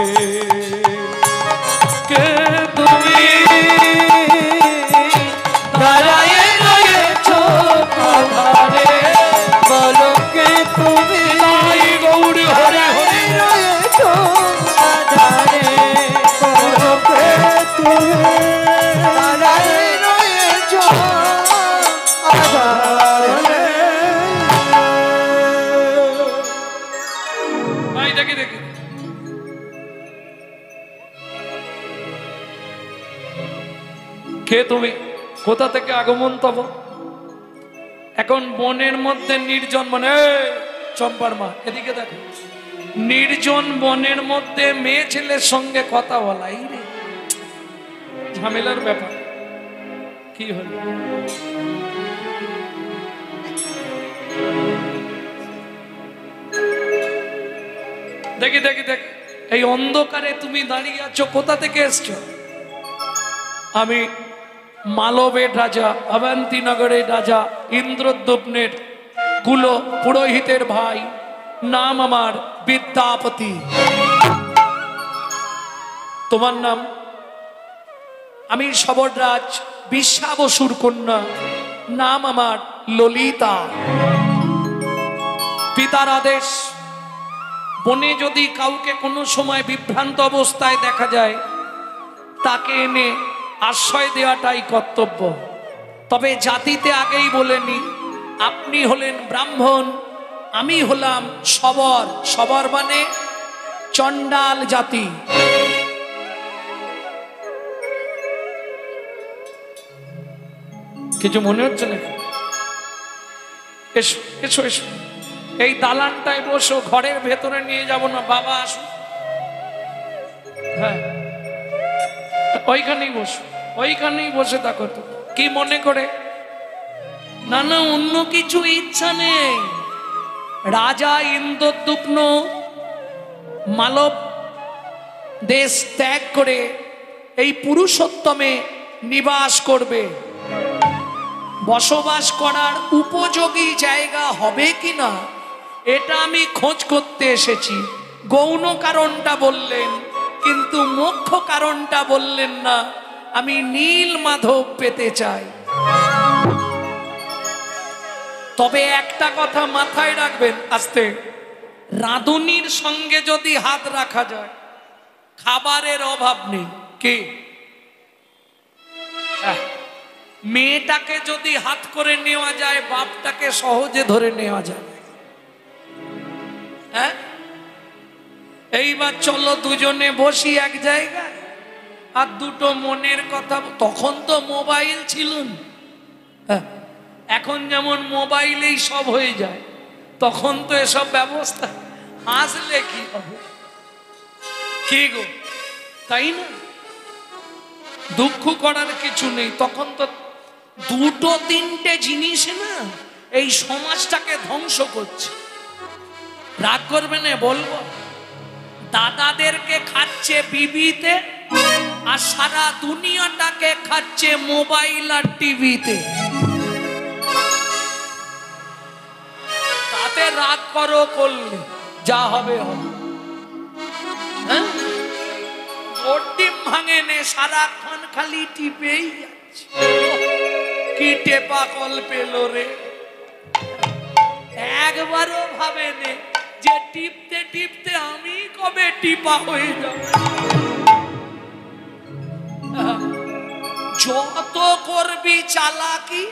[SPEAKER 1] কে তুমি,
[SPEAKER 2] দাঁড়ায়ে রয়েছ আধারে। বলো কে তুমি,
[SPEAKER 1] নাই গো কে তুমি? কোথা থেকে আগমন তব? এখন বনের মধ্যে নির্জন বনে, চম্পার মা এদিকে দেখো, নির্জন বনের মধ্যে মেয়ে ছেলের সঙ্গে কথা বলা, এই রে ঝামেলার ব্যাপার। কি হলো? দেখি দেখি দেখ, এই অন্ধকারে তুমি দাঁড়িয়ে আছো, কোথা থেকে এসছো? আমি মালবের রাজা, অবন্তিনগরের রাজা ইন্দ্রদ্যুম্নের কুল পুরোহিতের ভাই, নাম আমার বিদ্যাপতি। তোমার নাম? আমি সবররাজ বিশ্বাবসুর কন্যা, নাম আমার ললিতা। পিতার আদেশ, বনে যদি কাউকে কোনো সময় বিভ্রান্ত অবস্থায় দেখা যায়, তাকে এনে আশ্রয় দেওয়াটাই কর্তব্য। তবে জাতিতে আগেই বলেনি, আপনি হলেন ব্রাহ্মণ, আমি হলাম সবর। সবর মানে চণ্ডাল জাতি। কিছু মনে হচ্ছে নাকি? এসো এসো এসো, এই দালানটায় বসো, ঘরের ভেতরে নিয়ে যাব না। বাবা আসো, হ্যাঁ ওইখানেই বসো, ওইখানেই বসে থাকো। তো কি মনে করে? না না, অন্য কিছু ইচ্ছা নেই। রাজা ইন্দ্রদ্যুম্ন মালব দেশ ত্যাগ করে এই পুরুষোত্তমে নিবাস করবে। বসবাস করার উপযোগী জায়গা হবে কিনা এটা আমি খোঁজ করতে এসেছি। গৌণ কারণটা বললেন, কিন্তু মুখ্য কারণটা বললেন না। আমি নীল মাধব পেতে চাই। তবে একটা কথা মাথায় রাখবেন, আস্তে, রাঁধুনির সঙ্গে যদি হাত রাখা যায়, খাবারের অভাব নেই। কি মেয়েটাকে যদি হাত করে নেওয়া যায়, বাপটাকে সহজে ধরে নেওয়া যায়। হ্যাঁ, এইবার চলো দুজনে বসি এক জায়গায়, আর দুটো মনের কথা। তখন তো মোবাইল ছিল না। হ্যাঁ, এখন যেমন মোবাইলেই সব হয়ে যায়, তখন তো এসব ব্যবস্থা। হাসলে কি হবে? কি গো, তাই না? দুঃখ করার কিছু নেই। তখন তো দুটো তিনটে জিনিস না এই সমাজটাকে ধ্বংস করছে। রাগ করবে না বলবো, দাদাদেরকে খাচ্ছে বিবিতে, আর সারা দুনিয়াটাকে খাচ্ছে মোবাইল আর টিভিতে। তাতে রাগ করো, করলে যা হবে হবে। হ্যাঁ, ডিম ভাঙে নে, সারাক্ষণ খালি টিপেই যাচ্ছে। কি টেপা কল পেল রে, একবারও ভাবে নে যে টিপতে টিপতে আমি কবে টিপা হয়ে যাব। যত করবি চালাকি,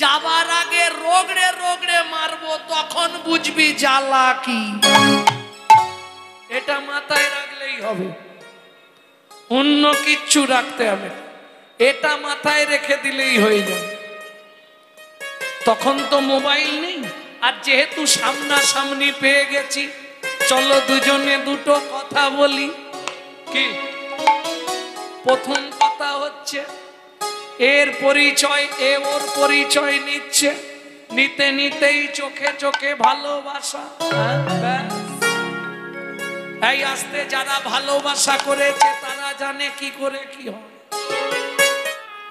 [SPEAKER 1] যাবার আগে রোগড়ে রোগড়ে মারবো, তখন বুঝবি জ্বালা কি। এটা মাথায় রাখলেই হবে, অন্য কিচ্ছু রাখতে হবে। এটা মাথায় রেখে দিলেই হয়ে যাবে। তখন তো মোবাইল নেই, আর যেহেতু সামনাসামনি পেয়ে গেছি, চলো দুজনে দুটো কথা বলি। কি প্রথম কথা হচ্ছে, এর পরিচয়, এ ওর পরিচয় নিচ্ছে, নিতে নিতেই চোখে চোখে ভালোবাসা। এই আস্তে, যারা ভালোবাসা করেছে তারা জানে কি করে কি হয়।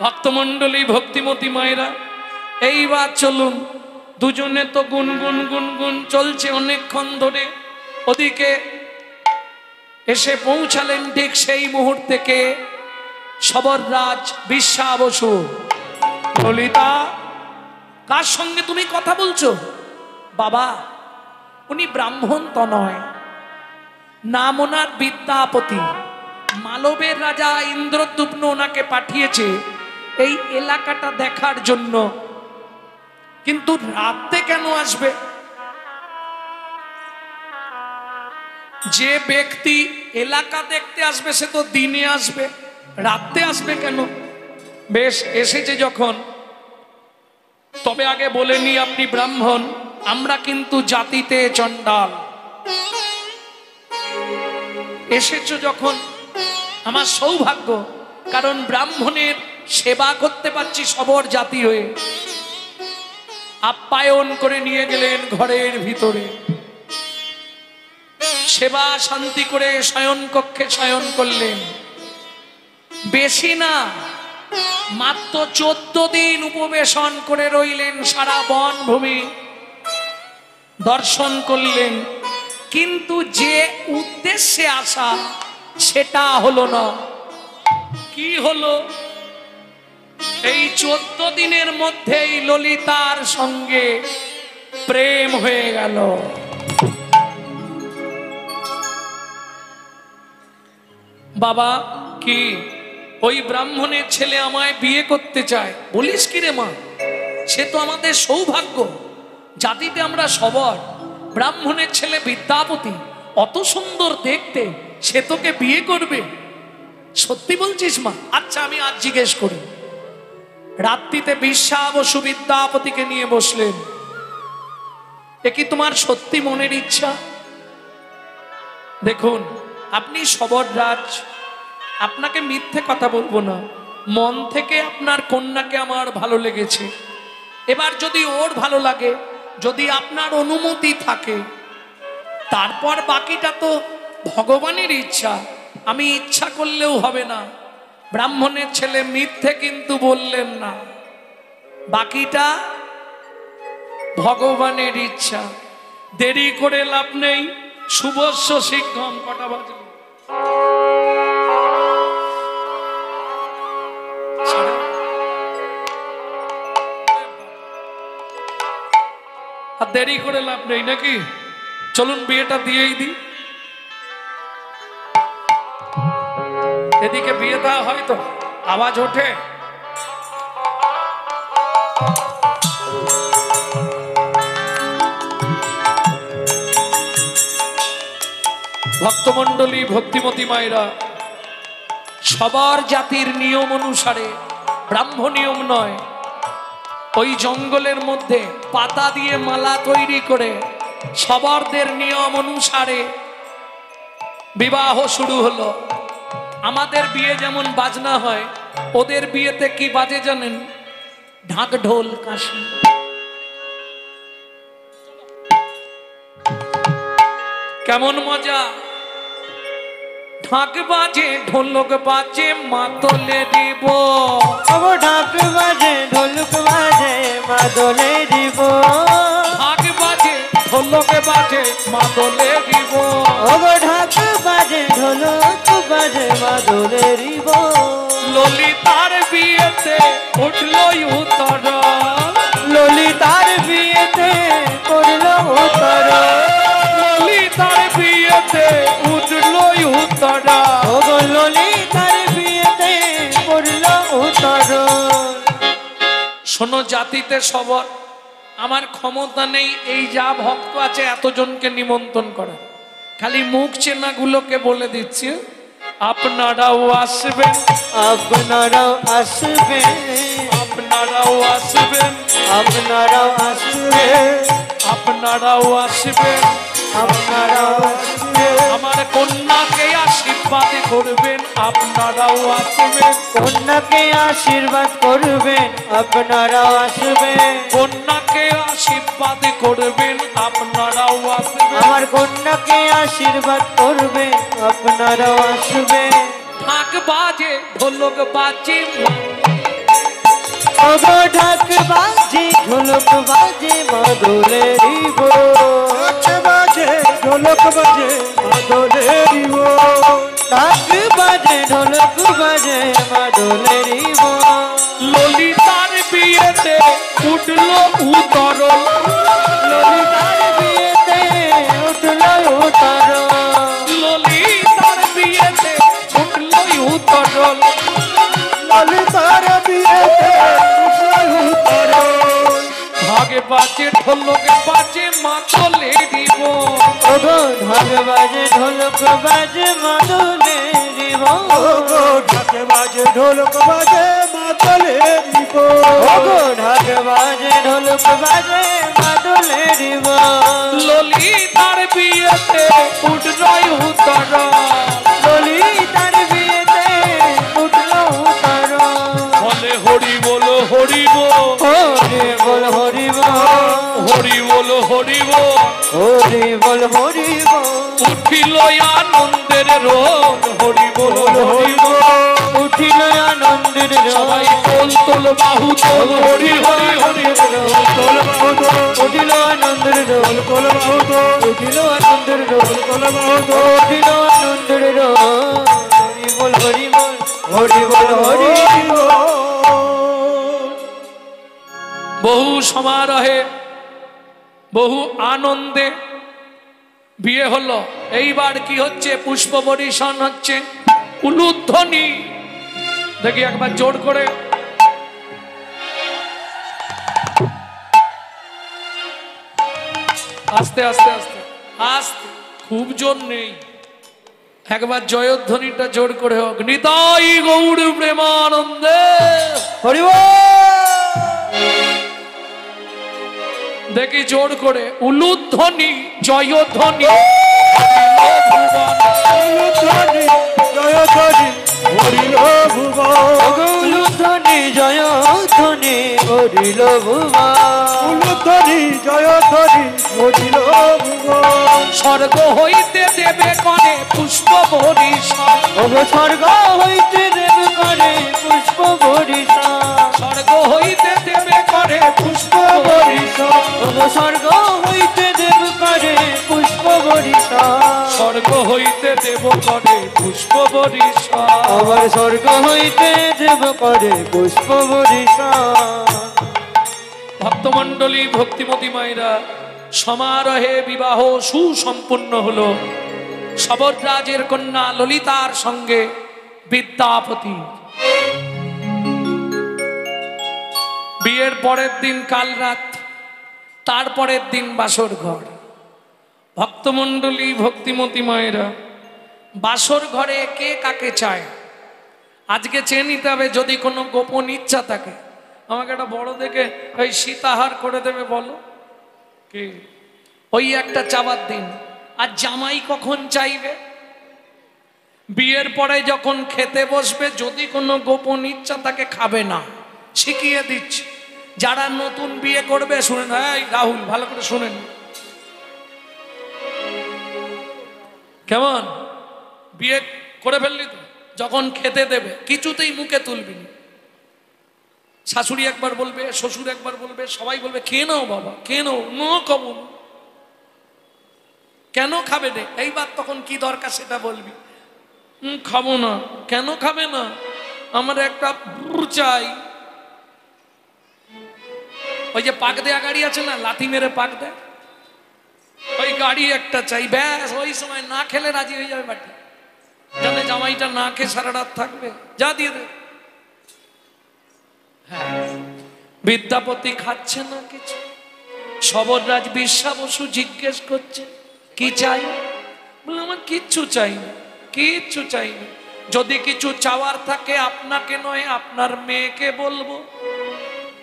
[SPEAKER 1] ভক্তমণ্ডলী, ভক্তিমতী মায়েরা, এইবার চলুন দুজনে তো গুনগুন গুনগুন চলছে অনেকক্ষণ ধরে। ওদিকে এসে পৌঁছালেন ঠিক সেই মুহূর্তে কে? সবররাজ বিশ্বাবসু। ললিতা, কার সঙ্গে তুমি কথা বলছো? বাবা, উনি ব্রাহ্মণ তো নয়, নাম ওনার বিদ্যাপতি। মালবের রাজা ইন্দ্রদ্যুম্ন ওনাকে পাঠিয়েছে এই এলাকাটা দেখার জন্য। কিন্তু রাতে কেন আসবে? যে ব্যক্তি এলাকা দেখতে আসবে সে তো দিনে আসবে, রাতে আসবে কেন? বেশ, এসেছে যখন, তবে আগে বলে নি আপনি ব্রাহ্মণ, আমরা কিন্তু জাতিতে চণ্ডাল। এসেছো যখন আমার সৌভাগ্য, কারণ ব্রাহ্মণের সেবা করতে পারছি সবর জাতি হয়ে। আপ্যায়ন করে নিয়ে গেলেন ঘরের ভিতরে, সেবা শান্তি করে শয়ন কক্ষে শয়ন করলেন। বেশি না, মাত্র 14 দিন উপবেশন করে রইলেন, সারা বনভূমি দর্শন করলেন, কিন্তু যে উদ্দেশ্যে আসা সেটা হলো না। কি হলো? এই 14 দিনের মধ্যেই ললিতার সঙ্গে প্রেম হয়ে গেল। বাবা, কি ওই ব্রাহ্মণের ছেলে আমায় বিয়ে করতে চায়? বলিস কি রে মা, সে তো আমাদের সৌভাগ্য, জাতিতে আমরা সবার। ব্রাহ্মণের ছেলে বিদ্যাপতি, অত সুন্দর দেখতে, সে তোকে বিয়ে করবে? সত্যি বলছিস মা? আচ্ছা, আমি আজ জিজ্ঞেস করি। রাত্রিতে বিশ্বা বসু বিদ্যাপতিকে নিয়ে বসলেন। এ কি তোমার সত্যি মনের ইচ্ছা? দেখুন, আপনি সবর রাজ, আপনাকে মিথ্যে কথা বলবো না, মন থেকে আপনার কন্যাকে আমার ভালো লেগেছে। এবার যদি ওর ভালো লাগে, যদি আপনার অনুমতি থাকে, তারপর বাকিটা তো ভগবানের ইচ্ছা। আমি ইচ্ছা করলেও হবে না। ব্রাহ্মণের ছেলে মিথ্যে কিন্তু বললেন না, বাকিটা ভগবানের ইচ্ছা। দেরি করে লাভ নেই, শুভস্য শীঘ্রম। কটা বাজলো? আর দেরি করে লাভ নেই নাকি? চলুন বিয়েটা দিয়েই দিই। এদিকে বিয়ে দেওয়া হয় তো আওয়াজ ওঠে। ভক্তমণ্ডলী, ভক্তিমতী মায়েরা, সবার জাতির নিয়ম অনুসারে, ব্রাহ্ম নিয়ম নয়, ওই জঙ্গলের মধ্যে পাতা দিয়ে মালা তৈরি করে সবারদের নিয়ম অনুসারে বিবাহ শুরু হলো। আমাদের বিয়ে যেমন বাজনা হয়, ওদের বিয়েতে কি বাজে জানেন? ঢাক ঢোল কাশি। কেমন মজা! ঢাক বাজে, ঢোলক বাজে, মাদলে দিব।
[SPEAKER 2] ঢাক বাজে, ঢোলক বাজে, মাদলে দিব।
[SPEAKER 1] ঢাক বাজে, ঢোলক বাজে, মাদলে দিব।
[SPEAKER 2] ঢাক বাজে, ঢোলক বাজে, মাদলে দিব।
[SPEAKER 1] ললিতার বিয়েতে উঠলো উত্তর,
[SPEAKER 2] ললিতার বিয়েতে করলো উত্তর।
[SPEAKER 1] ললিতার বিয়েতে উঠলো উত্তর।
[SPEAKER 2] ললিতার বিয়েতে করলো উত্তর।
[SPEAKER 1] শোনো, জাতিতে সবর, আমার ক্ষমতা নেই এই যা ভক্ত আছে এতজনকে নিমন্ত্রণ করা। খালি মুখ চেনা গুলোকে বলে দিচ্ছি, আপনারাও আসবেন,
[SPEAKER 2] আপনারাও আসবেন,
[SPEAKER 1] আপনারাও আসবেন,
[SPEAKER 2] আপনারাও আসবেন,
[SPEAKER 1] আপনারাও আসবেন,
[SPEAKER 2] আপনারাও আসবেন।
[SPEAKER 1] আমার কন্যাকে আশীর্বাদ করবেন, আপনারাও আসবেন।
[SPEAKER 2] কন্যাকে আশীর্বাদ করবেন, আপনারাও আসবেন।
[SPEAKER 1] কন্যাকে আশীর্বাদ করবেন, আপনারাও আসবেন।
[SPEAKER 2] আমার কন্যাকে আশীর্বাদ করবেন, আপনারাও আসবেন।
[SPEAKER 1] ঢাক বাজে, ঢোলক বাজে,
[SPEAKER 2] ঢাক বাজে, ঢোলক বাজে, মাদলে দিব। ঢাক বাজে, ঢোলক বাজে, মাদলে দিব। ঢাক বাজে, ঢোলক বাজে, মাদলে দিব।
[SPEAKER 1] ললিতার বিয়েতে উঠলো উত্তর,
[SPEAKER 2] ললিতার বিয়েতে উঠলো উত্তর।
[SPEAKER 1] ললিতার বিয়েতে উঠলো উত্তর।
[SPEAKER 2] ললিতার বিয়েতে উঠলো উত্তর।
[SPEAKER 1] ঢাক বাজে, ঢোলক বাজে, মাদলে দিব।
[SPEAKER 2] ঢাক বাজে, ঢোলক বাজে, মাদলে দিব। দিব
[SPEAKER 3] ঢাকে বাজে ঢোলক বাজে মাতলে দিব
[SPEAKER 2] ওগো ঢাক বাজে ঢোলক বাজে মাদলে দিব
[SPEAKER 1] ললিতার বিয়েতে উঠলই উত্তর
[SPEAKER 2] ললিতার বিয়েতে উঠলো উত্তর
[SPEAKER 1] বলে হরি বল হরি বল
[SPEAKER 2] হরি বল হরি বল
[SPEAKER 1] হরি বল হরি বল
[SPEAKER 2] হরি বল হরি বল
[SPEAKER 1] উঠিল আনন্দের রোল হরি বল হরি বল
[SPEAKER 2] উঠিল আনন্দের
[SPEAKER 1] সবাই তোল তোল বাহু তোল হরি হরি হরি
[SPEAKER 3] তোল বাহু তোল
[SPEAKER 2] উঠিল আনন্দের রোল
[SPEAKER 3] তোল বাহু তোল
[SPEAKER 2] উঠিল আনন্দের রোল
[SPEAKER 3] তোল বাহু তোল
[SPEAKER 2] উঠিল আনন্দের রোল হরি বল হরি বল হরি বল হরি বল
[SPEAKER 1] বহু সমারোহে বহু আনন্দে বিয়ে হলো। এইবার কি হচ্ছে? পুষ্প বরিশন হচ্ছে, উলুধ্বনি। দেখি একবার জোর করে। আস্তে আস্তে আস্তে আস্তে, খুব জোর নেই। একবার জয়ধ্বনিটা জোর করে হোক। নিতাই গৌর প্রেমানন্দে
[SPEAKER 2] হরি বল
[SPEAKER 1] দেখি জোর করে। উলুধ্বনি জয়ধ্বনি
[SPEAKER 3] ধ্বনি জয় ধ্বনি হরিল ভুবন
[SPEAKER 2] উলুধ্বনি জয় ধ্বনি হরিল ভুবন
[SPEAKER 3] ধ্বনি জয় ধ্বনি হরিল ভুবন
[SPEAKER 1] স্বর্গ হইতে দেবে করে পুষ্প বরিশন
[SPEAKER 2] ওগো স্বর্গ হইতে দেব করে পুষ্প বরিশন
[SPEAKER 1] স্বর্গ হইতে দেবে করে পুষ্প বরিশন
[SPEAKER 2] ওগো স্বর্গ হইতে দেব করে পুষ্প বরিশন
[SPEAKER 1] স্বর্গ হইতে দেব করে পুষ্প বরিশন
[SPEAKER 2] আবার স্বর্গ হইতে দেব করে পুষ্প বরিশন
[SPEAKER 1] ভক্তমণ্ডলী ভক্তিমতী মায়েরা, সমারোহে বিবাহ সুসম্পন্ন হলো সবররাজের কন্যা ললিতার সঙ্গে বিদ্যাপতি। বিয়ের পরের দিন কাল রাত, তারপরের দিন বাসর ঘর। ভক্তমণ্ডলী ভক্তিমতী মায়েরা, বাসর ঘরে কে কাকে চায় আজকে চেয়ে নিতে হবে। যদি কোনো গোপন ইচ্ছা থাকে, আমাকে একটা বড় দেখে ওই সীতাহার করে দেবে বলো কি, ওই একটা চাবার দিন। আর জামাই কখন চাইবে? বিয়ের পরে যখন খেতে বসবে, যদি কোনো গোপন ইচ্ছা তাকে খাবে না, শিখিয়ে দিচ্ছি। যারা নতুন বিয়ে করবে শুনেন, এই রাহুল ভালো করে শুনেন, কেমন? বিয়ে করে ফেললি তো, যখন খেতে দেবে কিছুতেই মুখে তুলবি না। শাশুড়ি একবার বলবে, শ্বশুর একবার বলবে, সবাই বলবে খেয়ে নাও বাবা, খেয়ে নাও, নো খাবো না। কেন খাবে রে? এইবার তখন কি দরকার সেটা বলবি। খাবো না। কেন খাবে না? আমার একটা চাই। ওই যে পাক দেয়া গাড়ি আছে না, লাথি মেরে পাক দেয়, ওই গাড়ি একটা চাই। ব্যাস, ওই সময় না খেলে রাজি হয়ে যাবে বাটি। জানে জামাইটা না খেয়ে সারা রাত থাকবে, যা দিয়ে দে। হ্যাঁ, বিদ্যাপতি খাচ্ছে না কিছু। সবররাজ বিশ্বা বসু জিজ্ঞেস করছে কি চাই? বলে আমার কিচ্ছু চাই না, কিচ্ছু চাই না। যদি কিছু চাওয়ার থাকে আপনাকে নয়, আপনার মেয়েকে বলবো।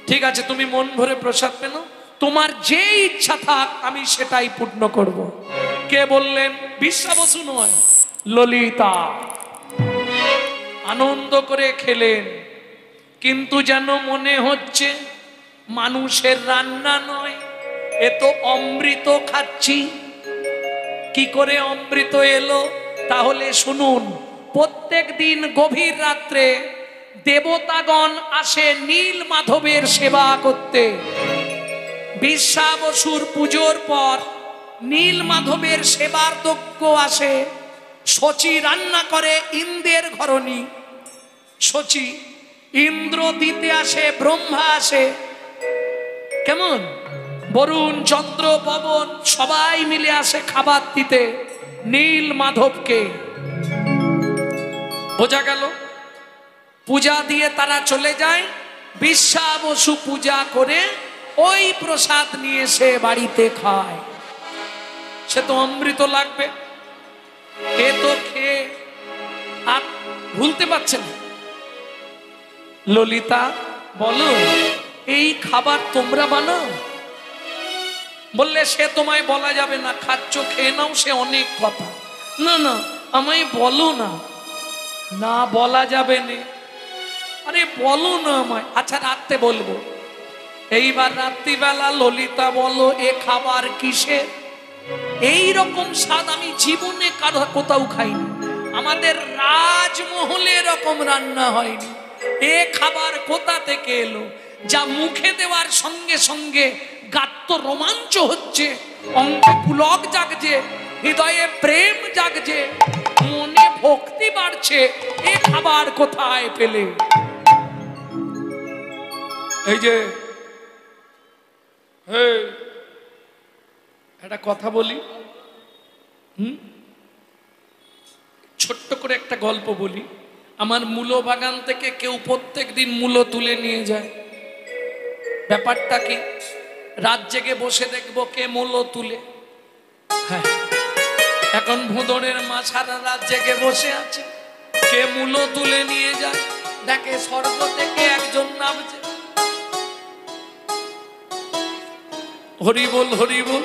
[SPEAKER 1] ঠিক আছে, তুমি মন ভরে প্রসাদ পেনো, তোমার যে ইচ্ছা থাক আমি সেটাই পূর্ণ করব। কে বললেন? বিশ্বা বসু নয়, ললিতা। আনন্দ করে খেলেন, কিন্তু যেন মনে হচ্ছে মানুষের রান্না নয়, এ তো অমৃত খাচ্ছি। কি করে অমৃত এলো? তাহলে শুনুন। প্রত্যেক দিন গভীর রাত্রে দেবতাগণ আসে নীল মাধবের সেবা করতে। বিশ্বা বসুর পুজোর পর নীল মাধবের সেবার দক্ষ আসে। শচী রান্না করে ইন্দ্রের ঘরণী। শচী, ইন্দ্র দিতে আসে, ব্রহ্মা আসে। কেমন? বরুণ, চন্দ্র, পবন সবাই মিলে আসে খাবার দিতে নীল মাধবকে। বোঝা গেল? পূজা দিয়ে তারা চলে যায়। বিশ্বা বসু পূজা করে ওই প্রসাদ নিয়ে সে বাড়িতে খায়। সে তো অমৃত লাগবে, এ তো খেয়ে আর ভুলতে পারছে না। ললিতা বলো, এই খাবার তোমরা বানাও? বললে সে তোমায় বলা যাবে না, খাচ্ছ খেয়ে নাও, সে অনেক কথা। না না, আমায় বলো না। না বলা যাবে না। আরে বলো না আমায়। আচ্ছা রাত্রে বলবো। এইবার রাত্রিবেলা ললিতা বলো, এ খাবার কিসের? এই রকম স্বাদ আমি জীবনে কারো কোথাও খাইনি, আমাদের রাজমহলে এরকম রান্না হয়নি। এ খাবার কোথা থেকে এলো? যা মুখে দেওয়ার সঙ্গে সঙ্গে গাত্র রোমাঞ্চ হচ্ছে, অঙ্গে পুলক জাগছে, হৃদয়ে প্রেম জাগছে, মনে ভক্তি বাড়ছে। এ খাবার কোথায় পেলে? এই যে একটা কথা বলি, ছোট্ট করে একটা গল্প বলি। আমার মূলো বাগান থেকে কেউ প্রত্যেক দিন মূলো তুলে নিয়ে যায়। ব্যাপারটা কি? রাত জেগে বসে দেখবো কে মূলো তুলে। হ্যাঁ, এখন ভোঁদড়ের মা সারা রাত জেগে বসে আছে, কে মূলো তুলে নিয়ে যায়। দেখে স্বর্গ থেকে একজন নামছে, হরি বল হরি বল।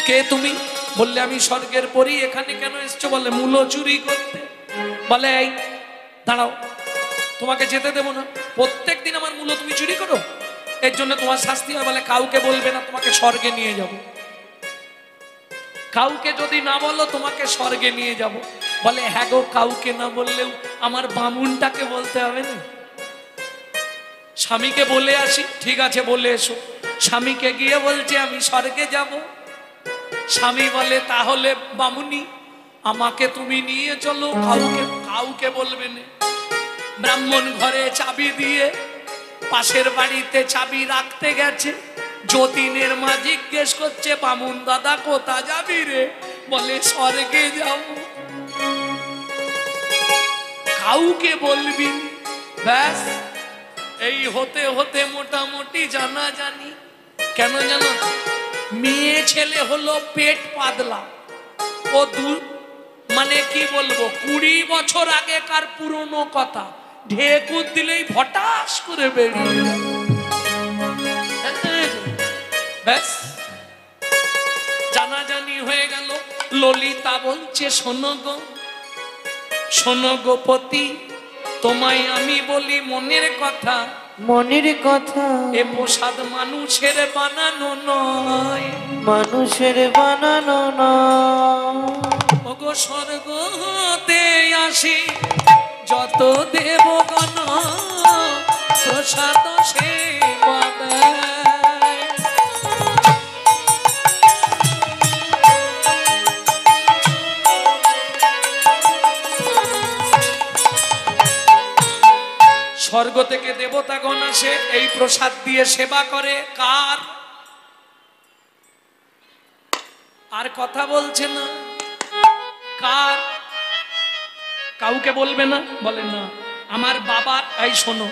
[SPEAKER 1] কে তুমি? বললে আমি স্বর্গের পরী। এখানে কেন এসছো? বলে মূলো চুরি করতে। বলে এই দাঁড়াও, তোমাকে যেতে দেবো না। প্রত্যেক দিন আমার মূলো তুমি চুরি করো, এর জন্য তোমার শাস্তি হয়। বলে কাউকে বলবে না, তোমাকে স্বর্গে নিয়ে যাব। কাউকে যদি না বলো তোমাকে স্বর্গে নিয়ে যাব। বলে হ্যাঁ গো, কাউকে না বললেও আমার বামুনটাকে বলতে হবে না। স্বামীকে বলে আসি। ঠিক আছে, বলে এসো। স্বামীকে গিয়ে বলছে আমি স্বর্গে যাব। স্বামী বলে তাহলে বামুনি আমাকে তুমি নিয়ে চলো, কাউকে বলবে না। ব্রাহ্মণ ঘরে চাবি দিয়ে পাশের বাড়িতে চাবি রাখতে গেছে। যতীনের মা জিজ্ঞেস করছে, বামুন দাদা কোথা যাবি রে? বলে স্বর্গে যাব। কাউকে বলবি। ব্যাস, এই হতে হতে মোটামুটি জানা জানি। কেন জানো? মেয়ে ছেলে হলো পেট পাতলা। ও মানে কি বলবো, 20 বছর আগেকার পুরনো কথা, ঢেকুর দিলেই ফটাস করে বেরিয়ে যায়। ব্যাস, জানাজানি হয়ে গেল। ললিতা বলছে, শোনো গো, শোনো গো পতি, তোমায় আমি বলি মনের কথা।
[SPEAKER 2] মনের কথা।
[SPEAKER 1] এ প্রসাদ মানুষের বানানো নয়,
[SPEAKER 2] মানুষের বানানো নয়।
[SPEAKER 1] ওগো স্বর্গ হতে আসি যত দেবগণ, প্রসাদ সেবা দেয়। স্বর্গ থেকে দেবতাগণ আসে, এই প্রসাদ দিয়ে সেবা করে। কার? আর কথা বলছে না। কার? কাউকে বলবে না। বলে না, আমার বাবার, এই শোনো,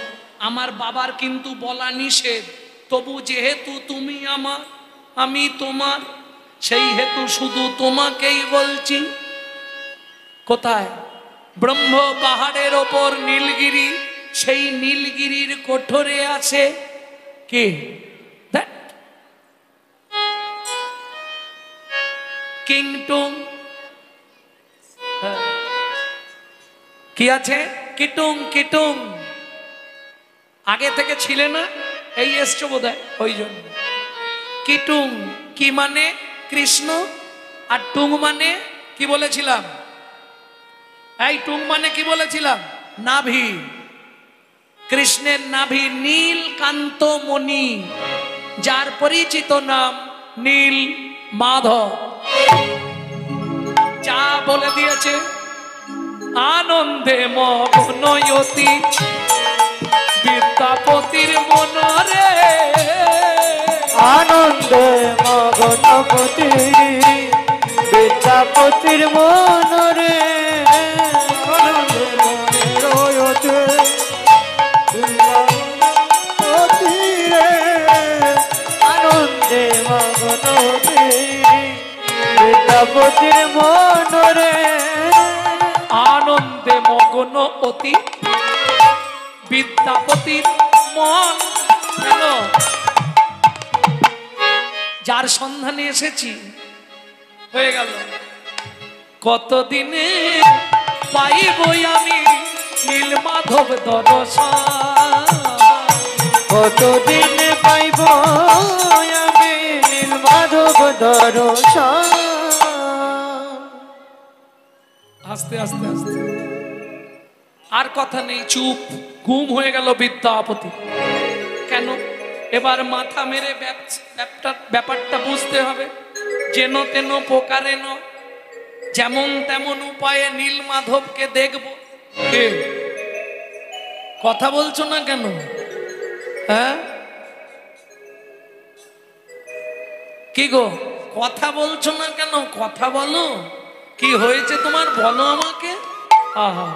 [SPEAKER 1] আমার বাবার কিন্তু বলা নিষেধ। তবু যেহেতু তুমি আমার, আমি তোমার, সেই হেতু শুধু তোমাকেই বলছি। কোথায়? ব্রহ্ম পাহাড়ের ওপর নীলগিরি, সেই নীলগিরির কোঠরে আছে কে? কিংটুং। কি আছে? কিটুং। কিটুং আগে থেকে ছিলে না, এই এসছো বোধহয়, ওই জন্য। কিটুং কি মানে? কৃষ্ণ। আর টুং মানে কি বলেছিলাম? এই টুং মানে কি বলেছিলাম? নাভি। কৃষ্ণের নাভি নীলকান্ত মণি, যার পরিচিত নাম নীল মাধব। যা বলে দিয়েছে, আনন্দে মগ্নয়তি বিদ্যাপতির মনরে।
[SPEAKER 2] আনন্দে মগ্নপতি বিদ্যাপতির মনরে। আনন্দে মগ্নপতি বিদ্যাপতির মনরে।
[SPEAKER 1] আনন্দে মগ্ন মগ্ন অতি বিদ্যাপতির মন। কেন? যার সন্ধানে এসেছি হয়ে গেল। কতদিনে পাইবই আমি নীল মাধব দর্শন,
[SPEAKER 2] কতদিন পাইব আমি নীল মাধব দর্শন।
[SPEAKER 1] আস্তে আস্তে আস্তে আর কথা নেই, চুপ, গুম হয়ে গেল বিদ্যাপতি। কেন? এবার মাথা মেরে ব্যাপারটা বুঝতে হবে। যেন তেন প্রকারে ন, যেমন তেমন উপায়ে নীল মাধবকে দেখব। কে কথা বলছো না কেন? হ্যাঁ কি গো, কথা বলছো না কেন? কথা বলো, কি হয়েছে তোমার বলো আমাকে। আহা,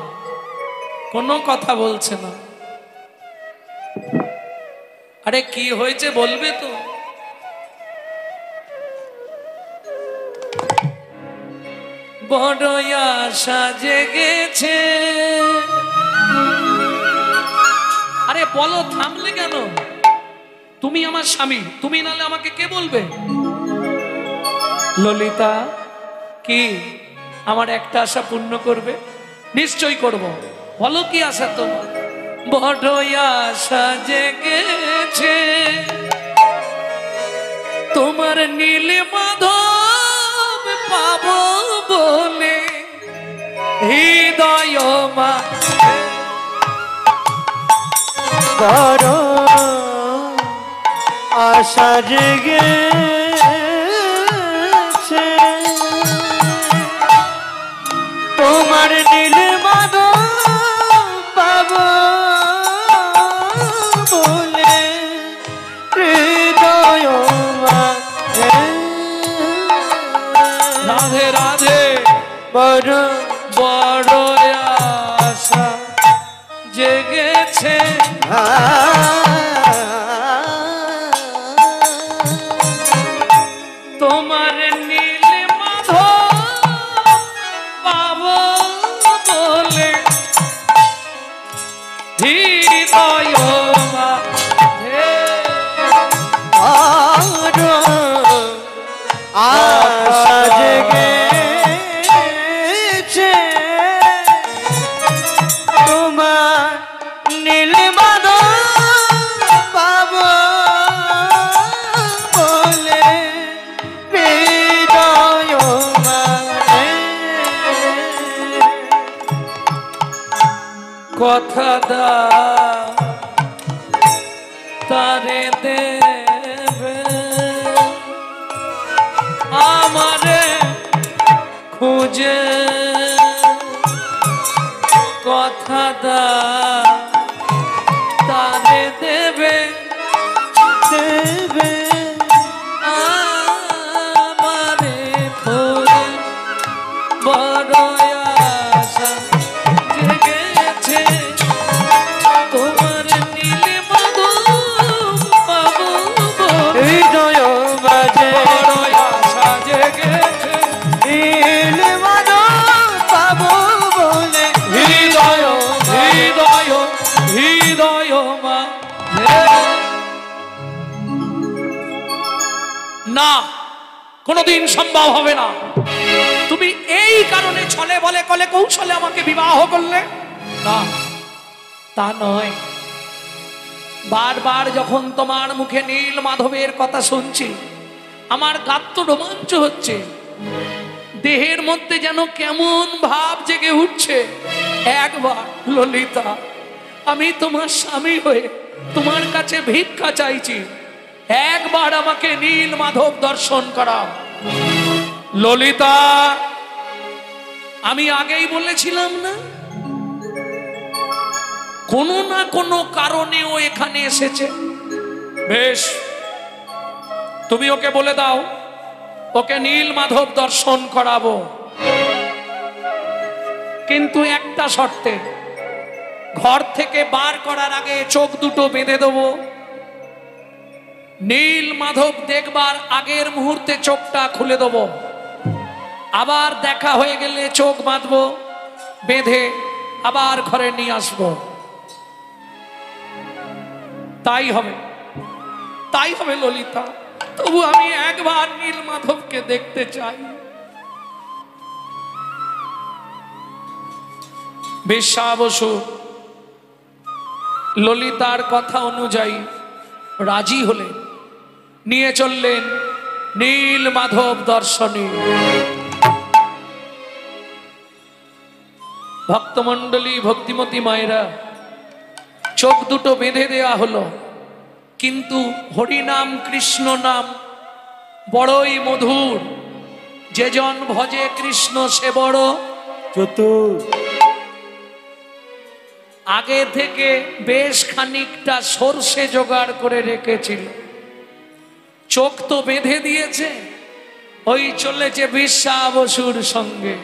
[SPEAKER 1] কোনো কথা বলছে না। আরে কি হয়েছে বলবে তো। বড় আশা জেগেছে। আরে বলো, থামলে কেন? তুমি আমার স্বামী, তুমি নালে আমাকে কে বলবে? ললিতা, কি আমার একটা আশা পূর্ণ করবে? নিশ্চয়ই করব। বলো কি আশা তোমার? বড় আশা জেগেছে তোমার নীল মাধব পাবো বলে, হৃদয় মা
[SPEAKER 2] বড় আশা জেগেছে তোমার নীল মাধব পাব বলে, হৃদয় মাঝে।
[SPEAKER 1] রাধে রাধে।
[SPEAKER 2] বড়
[SPEAKER 1] বড় আশা জেগেছে তোমার নীল মাধব পাবো বলে, হৃদয় মাঝে।
[SPEAKER 2] আশা জেগেছে তোমার নীল মাধব পাব বলে, হৃদয় মাঝে।
[SPEAKER 1] কথা দা তারে দেবে আমারে খুঁজে, কথা দা তারে দেবে
[SPEAKER 2] দেবে
[SPEAKER 1] আমারে খুঁজে। বড় আশা জেগেছে তোমার নীল মাধব পাবো বলে,
[SPEAKER 2] হৃদয় মাঝে।
[SPEAKER 1] বড় আশা জেগেছে
[SPEAKER 2] নীল মাধব পাব বলে,
[SPEAKER 1] হৃদয় হৃদয় হৃদয় মাঝে। না, কোনোদিন সম্ভব হবে না। তুমি এই কারণে ছলে বলে কলে কৌশলে আমাকে বিবাহ করলে? না, তা নয়। বারবার যখন তোমার মুখে নীল মাধবের কথা শুনছি, আমার গাত্র রোমাঞ্চ হচ্ছে, দেহের মধ্যে যেন কেমন ভাব জেগে উঠছে। একবার ললিতা, আমি তোমার স্বামী হয়ে তোমার কাছে ভিক্ষা চাইছি, একবার আমাকে নীল মাধব দর্শন করাও। ললিতা, আমি আগেই বলেছিলাম না, কোনো না কোনো কারণে ও এখানে এসেছে। বেশ, তুমি ওকে বলে দাও ওকে নীল মাধব দর্শন করাবো, কিন্তু একটা শর্তে। ঘর থেকে বার করার আগে চোখ দুটো বেঁধে দেবো। নীল মাধব দেখবার আগের মুহূর্তে চোখটা খুলে দেবো। আবার দেখা হয়ে গেলে চোখ বাঁধবো, বেঁধে আবার ঘরে নিয়ে আসবো। তাই হবে, তাই হবে ললিতা। তবু আমি একবার নীলমাধবকে দেখতে চাই। বেশ্যা বসু ললিতার কথা অনুযায়ী রাজি হলেন, নিয়ে চললেন নীলমাধব দর্শনে। ভক্তমণ্ডলী, ভক্তিমতী মায়েরা, চোখ দুটো বেঁধে দেয়া হলো। কিন্তু হরিনাম কৃষ্ণ নাম বড়ই মধুর। যে জন ভজে কৃষ্ণ সে বড়
[SPEAKER 3] চতুর।
[SPEAKER 1] আগে থেকে বেশ খানিকটা সর্ষে জোগাড় করে রেখেছিল। চোখ তো বেঁধে দিয়েছে, ওই চলেছে বেশ্যা বসুর সঙ্গে।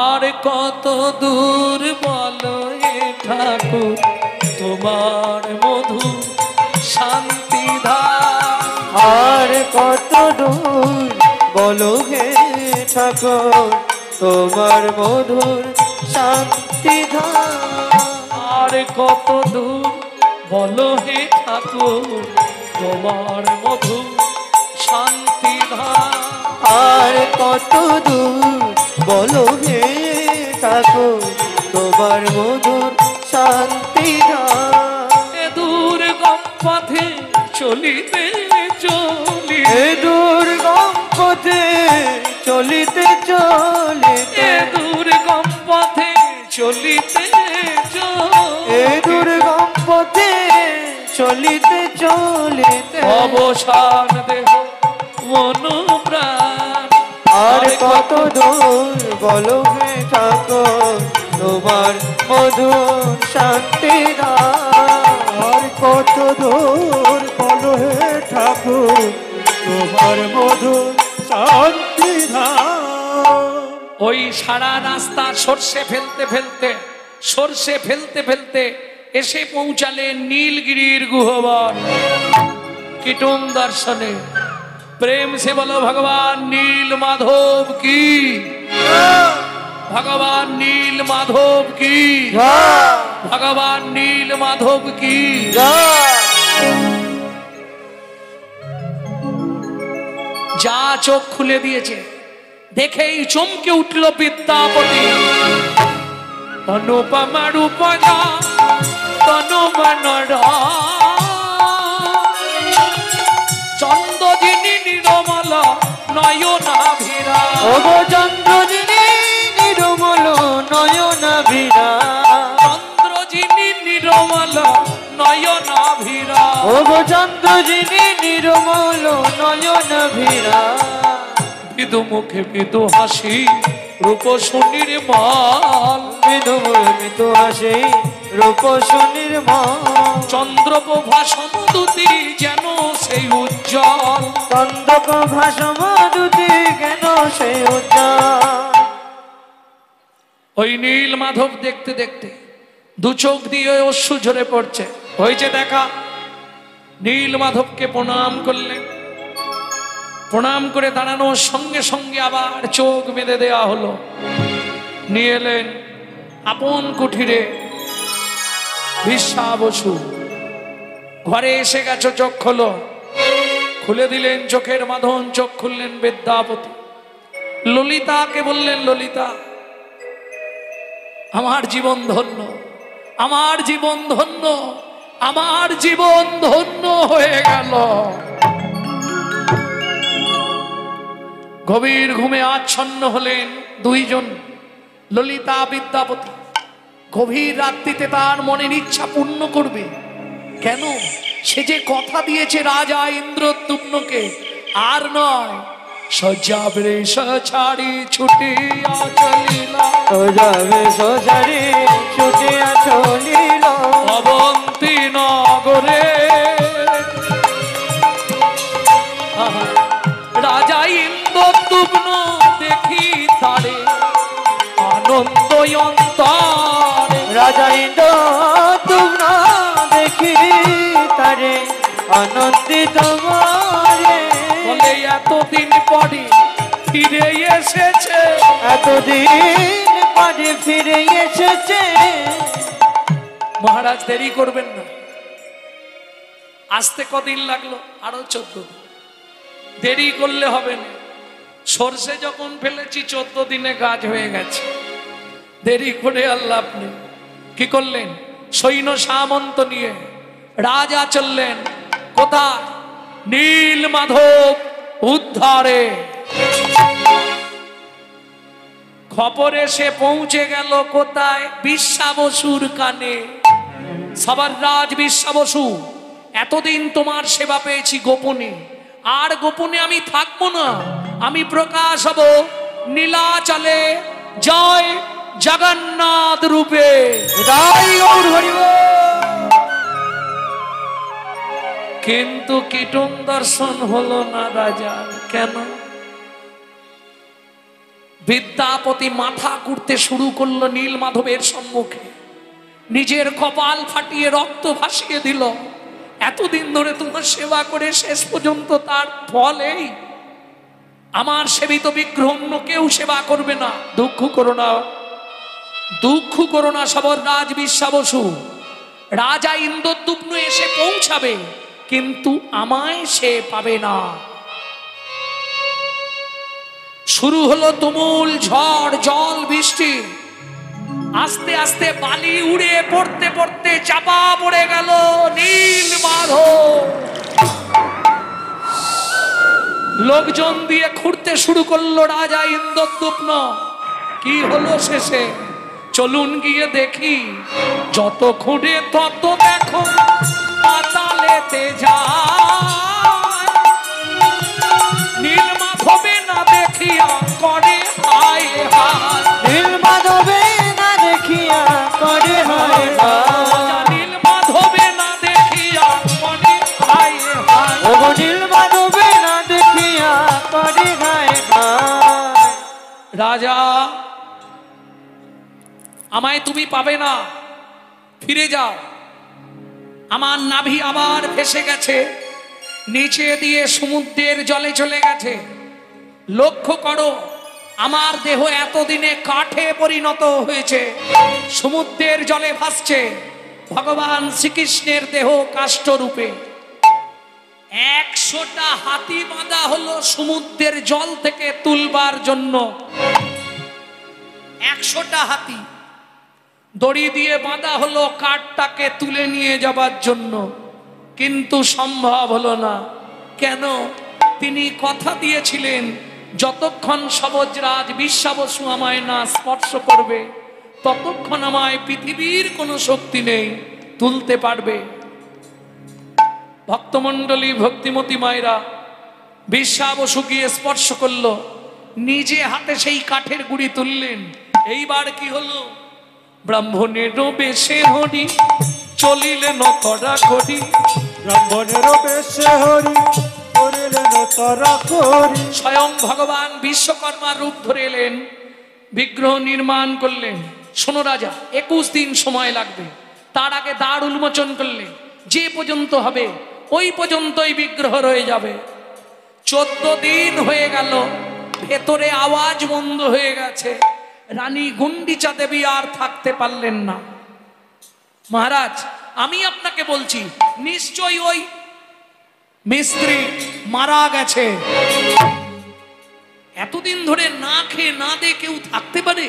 [SPEAKER 1] আর কত দূর বলো এ ঠাকুর তোমার মধু শান্তিধাম।
[SPEAKER 2] আর কত দূর বলো হে ঠাকুর তোমার মধুর শান্তিধাম।
[SPEAKER 1] আর কত দূর বলো হে ঠাকুর তোমার মধু শান্তিধাম।
[SPEAKER 2] আর কত দূর বলো হে ঠাকুর তোমার মধুর শান্তিধাম।
[SPEAKER 1] এ দুর্গম পথে চলিতে চলিতে,
[SPEAKER 2] এ দুর্গম পথে চলিতে চলিতে,
[SPEAKER 1] এ দুর্গম পথে চলিতে
[SPEAKER 2] এ দুর্গম পথে চলিতে চলিতে
[SPEAKER 1] অবসান দেহ মন প্রাণ।
[SPEAKER 2] আর কত দূর বলো হে ঠাকুর তোমার মধুর শান্তিধাম।
[SPEAKER 3] আর কত দূর বলো হে ঠাকুর তোমার মধুর শান্তিধাম।
[SPEAKER 1] ওই সারা রাস্তা সর্ষে ফেলতে ফেলতে, সর্ষে ফেলতে ফেলতে এসে পৌঁছালেন নীলগিরির গুহবন। কীটুম দর্শনে প্রেম সে বলো ভগবান নীল মাধব কি, ভগবান নীল মাধব কি, ভগবান নীল মাধব কি। যা চোখ খুলে দিয়েছে দেখেই চমকে উঠল বিদ্যাপতি। অনুপমা রূপনা তনু মনোরা, চন্দ্রজিনী নিরমল নয়নাভিরা।
[SPEAKER 2] ওগো চন্দ্রজিনী নির্মল নয়নাভিরা,
[SPEAKER 1] চন্দ্রজিনী নিরমল নয়নাভিরা।
[SPEAKER 2] ওগো চন্দ্রজিনী নির্মল নয়নাভিরা।
[SPEAKER 1] মৃদু মুখে মৃদু হাসি রূপ সুনির্মল,
[SPEAKER 2] মৃদু হাসি রূপ সুনির্মল।
[SPEAKER 1] চন্দ্রপ্রভা সমদূতি যেন সেই উজ্জ্বল।
[SPEAKER 2] চন্দ্রপ্রভা সমদূতি কেন সেই উজ্জ্বল।
[SPEAKER 1] ওই নীল মাধব দেখতে দেখতে দু চোখ দিয়ে অশ্রু ঝরে পড়ছে। হয়েছে দেখা, নীল মাধবকে প্রণাম করলেন। প্রণাম করে দাঁড়ানোর সঙ্গে সঙ্গে আবার চোখ বেঁধে দেওয়া হলো। নিয়ে এলেন আপন কুঠিরে বেশ্যা বসু। ঘরে এসে গেছো, চোখ খোলো। খুলে দিলেন চোখের বাঁধন, চোখ খুললেন বিদ্যাপতি। ললিতাকে বললেন, ললিতা আমার জীবন ধন্য, আমার জীবন ধন্য, আমার জীবন ধন্য হয়ে গেল। গভীর ঘুমে আচ্ছন্ন হলেন দুইজন, ললিতা বিদ্যাপতি। গভীর রাত্রিতে তার মনের ইচ্ছা পূর্ণ করবে। কেন? সে যে কথা দিয়েছে রাজা ইন্দ্রদ্যুম্নকে, আর নয় সজ্জা বেশ ছাড়ি ছুটিয়া চলিলা,
[SPEAKER 2] সজ্জা বেশ ছাড়ি ছুটিয়া চলিল
[SPEAKER 1] অবন্তী নগরে। রাজা ইন্দ্রদ্যুম্ন দেখি তারে আনন্দ অন্তরে।
[SPEAKER 2] রাজা ইন্দ্রদ্যুম্ন দেখি তারে আনন্দিত মনে।
[SPEAKER 1] বলে এতদিন পরে ফিরে এসেছে,
[SPEAKER 2] এতদিন পারে ফিরে এসেছে।
[SPEAKER 1] মহারাজ দেরি করবেন না, আসতে কদিন লাগলো? আরো 14 দিন। দেরি করলে হবে না, সর্ষে যখন ফেলেছি 14 দিনে গাছ হয়ে গেছে। দেরি করে আল্লাহ আপনি কি করলেন? সৈন্য সামন্ত নিয়ে রাজা চললেন কোথায়? নীল মাধব উদ্ধারে। খবর এসে পৌঁছে গেল কোথায়? বিশ্বাবসুর কানে। সবার রাজ বিশ্বাবসু, এতদিন তোমার সেবা পেয়েছি গোপনে, আর গোপনে আমি থাকবো না, আমি প্রকাশ হব নীলাচলে জয় জগন্নাথ রূপে।
[SPEAKER 2] জয় গৌর হরি বল।
[SPEAKER 1] কিন্তু কীটন দর্শন হলো না রাজার। কেন? বিদ্যাপতি মাথা কুটতে শুরু করলো নীল মাধবের সম্মুখে, নিজের কপাল ফাটিয়ে রক্ত ভাসিয়ে দিল। এতদিন ধরে তোমার সেবা করে শেষ পর্যন্ত তার ফল এই, আমার সেবিত বিগ্রহ অন্য কেউ সেবা করবে না। দুঃখ করো না, দুঃখ করো না সবর রাজ বিশ্বাবসু। রাজা ইন্দ্রদ্যুম্ন এসে পৌঁছাবে, কিন্তু আমায় সে পাবে না। শুরু হলো তুমুল ঝড়, জল, বৃষ্টি। আস্তে আস্তে বালি উড়ে পড়তে পড়তে চাপা পড়ে গেল নীল মাধব। লোকজন দিয়ে খুঁড়তে শুরু করলো রাজা ইন্দ্রদ্যুম্ন। কি হলো শেষে? চলুন গিয়ে দেখি। যত খুঁড়ে তত দেখো পাতালেতে যায়। নীল মাধবে না দেখিয়া করে হায় হায়।
[SPEAKER 2] নীল মাধবে না দেখিয়া করে হায় হায়।
[SPEAKER 1] নীল মাধবে না দেখিয়া করে হায় হায়।
[SPEAKER 2] ওগো নীল মাধবে না দেখিয়া করে হায় হায়।
[SPEAKER 1] রাজা, আমায় তুমি পাবে না, ফিরে যাও। আমার নাভি আবার ভেসে গেছে, নিচে দিয়ে সমুদ্রের জলে চলে গেছে। লক্ষ্য করো, আমার দেহ এতদিনে কাঠে পরিণত হয়েছে, সমুদ্রের জলে ভাসছে। ভগবান শ্রীকৃষ্ণের দেহ কাষ্ঠরূপে। 100টা হাতি বাঁধা হলো সমুদ্রের জল থেকে তুলবার জন্য। 100টা হাতি দড়ি দিয়ে বাঁধা হলো কাঠটাকে তুলে নিয়ে যাবার জন্য, কিন্তু সম্ভব হলো না। কেন? তিনি কথা দিয়েছিলেন, যতক্ষণ সবজরাজ বিশ্বাবসু আমায় না স্পর্শ করবে, ততক্ষণ আমায় পৃথিবীর কোনো শক্তি নেই তুলতে পারবে। ভক্তমণ্ডলী, ভক্তিমতী মায়েরা, বিশ্বাবসু গিয়ে স্পর্শ করলো, নিজে হাতে সেই কাঠের গুড়ি তুললেন। এইবার কি হলো? ব্রাহ্মণের বেশে হরি চলিলেন তরা করি।
[SPEAKER 3] ব্রাহ্মণের বেশে হরি করিলেন তরা করি।
[SPEAKER 1] স্বয়ং ভগবান বিশ্বকর্মা রূপ ধরে এলেন, বিগ্রহ নির্মাণ করলেন। শোনো রাজা, 21 দিন সময় লাগবে। তার আগে দ্বার উন্মোচন করলেন, যে পর্যন্ত হবে ওই পর্যন্তই বিগ্রহ রয়ে যাবে। 14 দিন হয়ে গেল, ভেতরে আওয়াজ বন্ধ হয়ে গেছে। রানী গুন্ডিচা দেবী আর থাকতে পারলেন না। মহারাজ, আমি আপনাকে বলছি, নিশ্চয়ই ওই মিস্ত্রি মারা গেছে। এতদিন ধরে না খেয়ে না দিয়ে কেউ থাকতে পারে?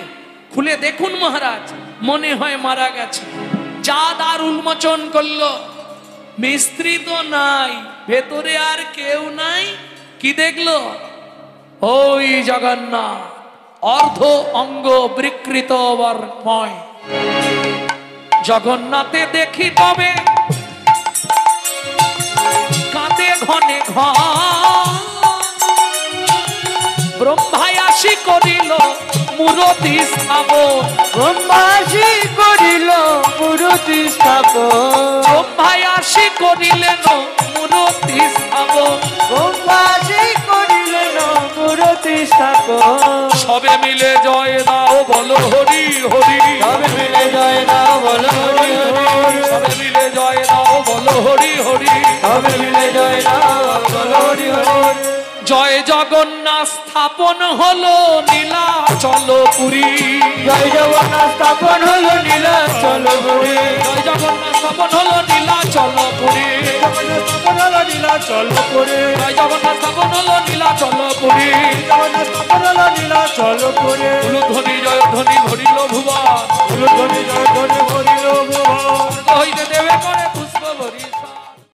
[SPEAKER 1] খুলে দেখুন মহারাজ, মনে হয় মারা গেছে। যা দ্বার উন্মোচন করলো, মিস্ত্রি তো নাই, ভেতরে আর কেউ নাই। কি দেখলো? ওই জগন্নাথ অর্ধ অঙ্গ বিকৃত বর্ময়। জগন্নাথে দেখি তবে কাঁদে ঘনে ঘন। ব্রহ্মাই আসি করিল মূরতি স্থাপন।
[SPEAKER 2] ব্রহ্মাসি করিল মূরতি স্থাপন।
[SPEAKER 1] ব্রহ্মাই আসি করিলেন মূরতি স্থাপন।
[SPEAKER 2] ব্রহ্মাসি করিলেন মূরতি স্থাপন।
[SPEAKER 1] সবে মিলে জয় দাও বলো হরি হরি।
[SPEAKER 2] সবে মিলে জয় দাও বলো হরি হরি।
[SPEAKER 1] সবে মিলে জয় দাও বলো হরি হরি।
[SPEAKER 2] সবে মিলে জয় দাও বলো হরি হরি।
[SPEAKER 1] জয় জয় জগন্নাথ স্থাপন হলো নীলাচলপুরী।
[SPEAKER 2] জয় জগন্নাথ স্থাপন হলো নীলাচলপুরী।
[SPEAKER 1] জয় জগন্নাথ স্থাপন হলো নীলাচলপুরী।
[SPEAKER 3] জগন্নাথ স্থাপন হলো নীলাচলপুরী।
[SPEAKER 1] জয় জগন্নাথ স্থাপন হলো নীলাচলপুরী।
[SPEAKER 3] জগন্নাথ স্থাপন হলো নীলাচলপুরী।
[SPEAKER 1] উলুধ্বনি জয়ধ্বনি ভরিল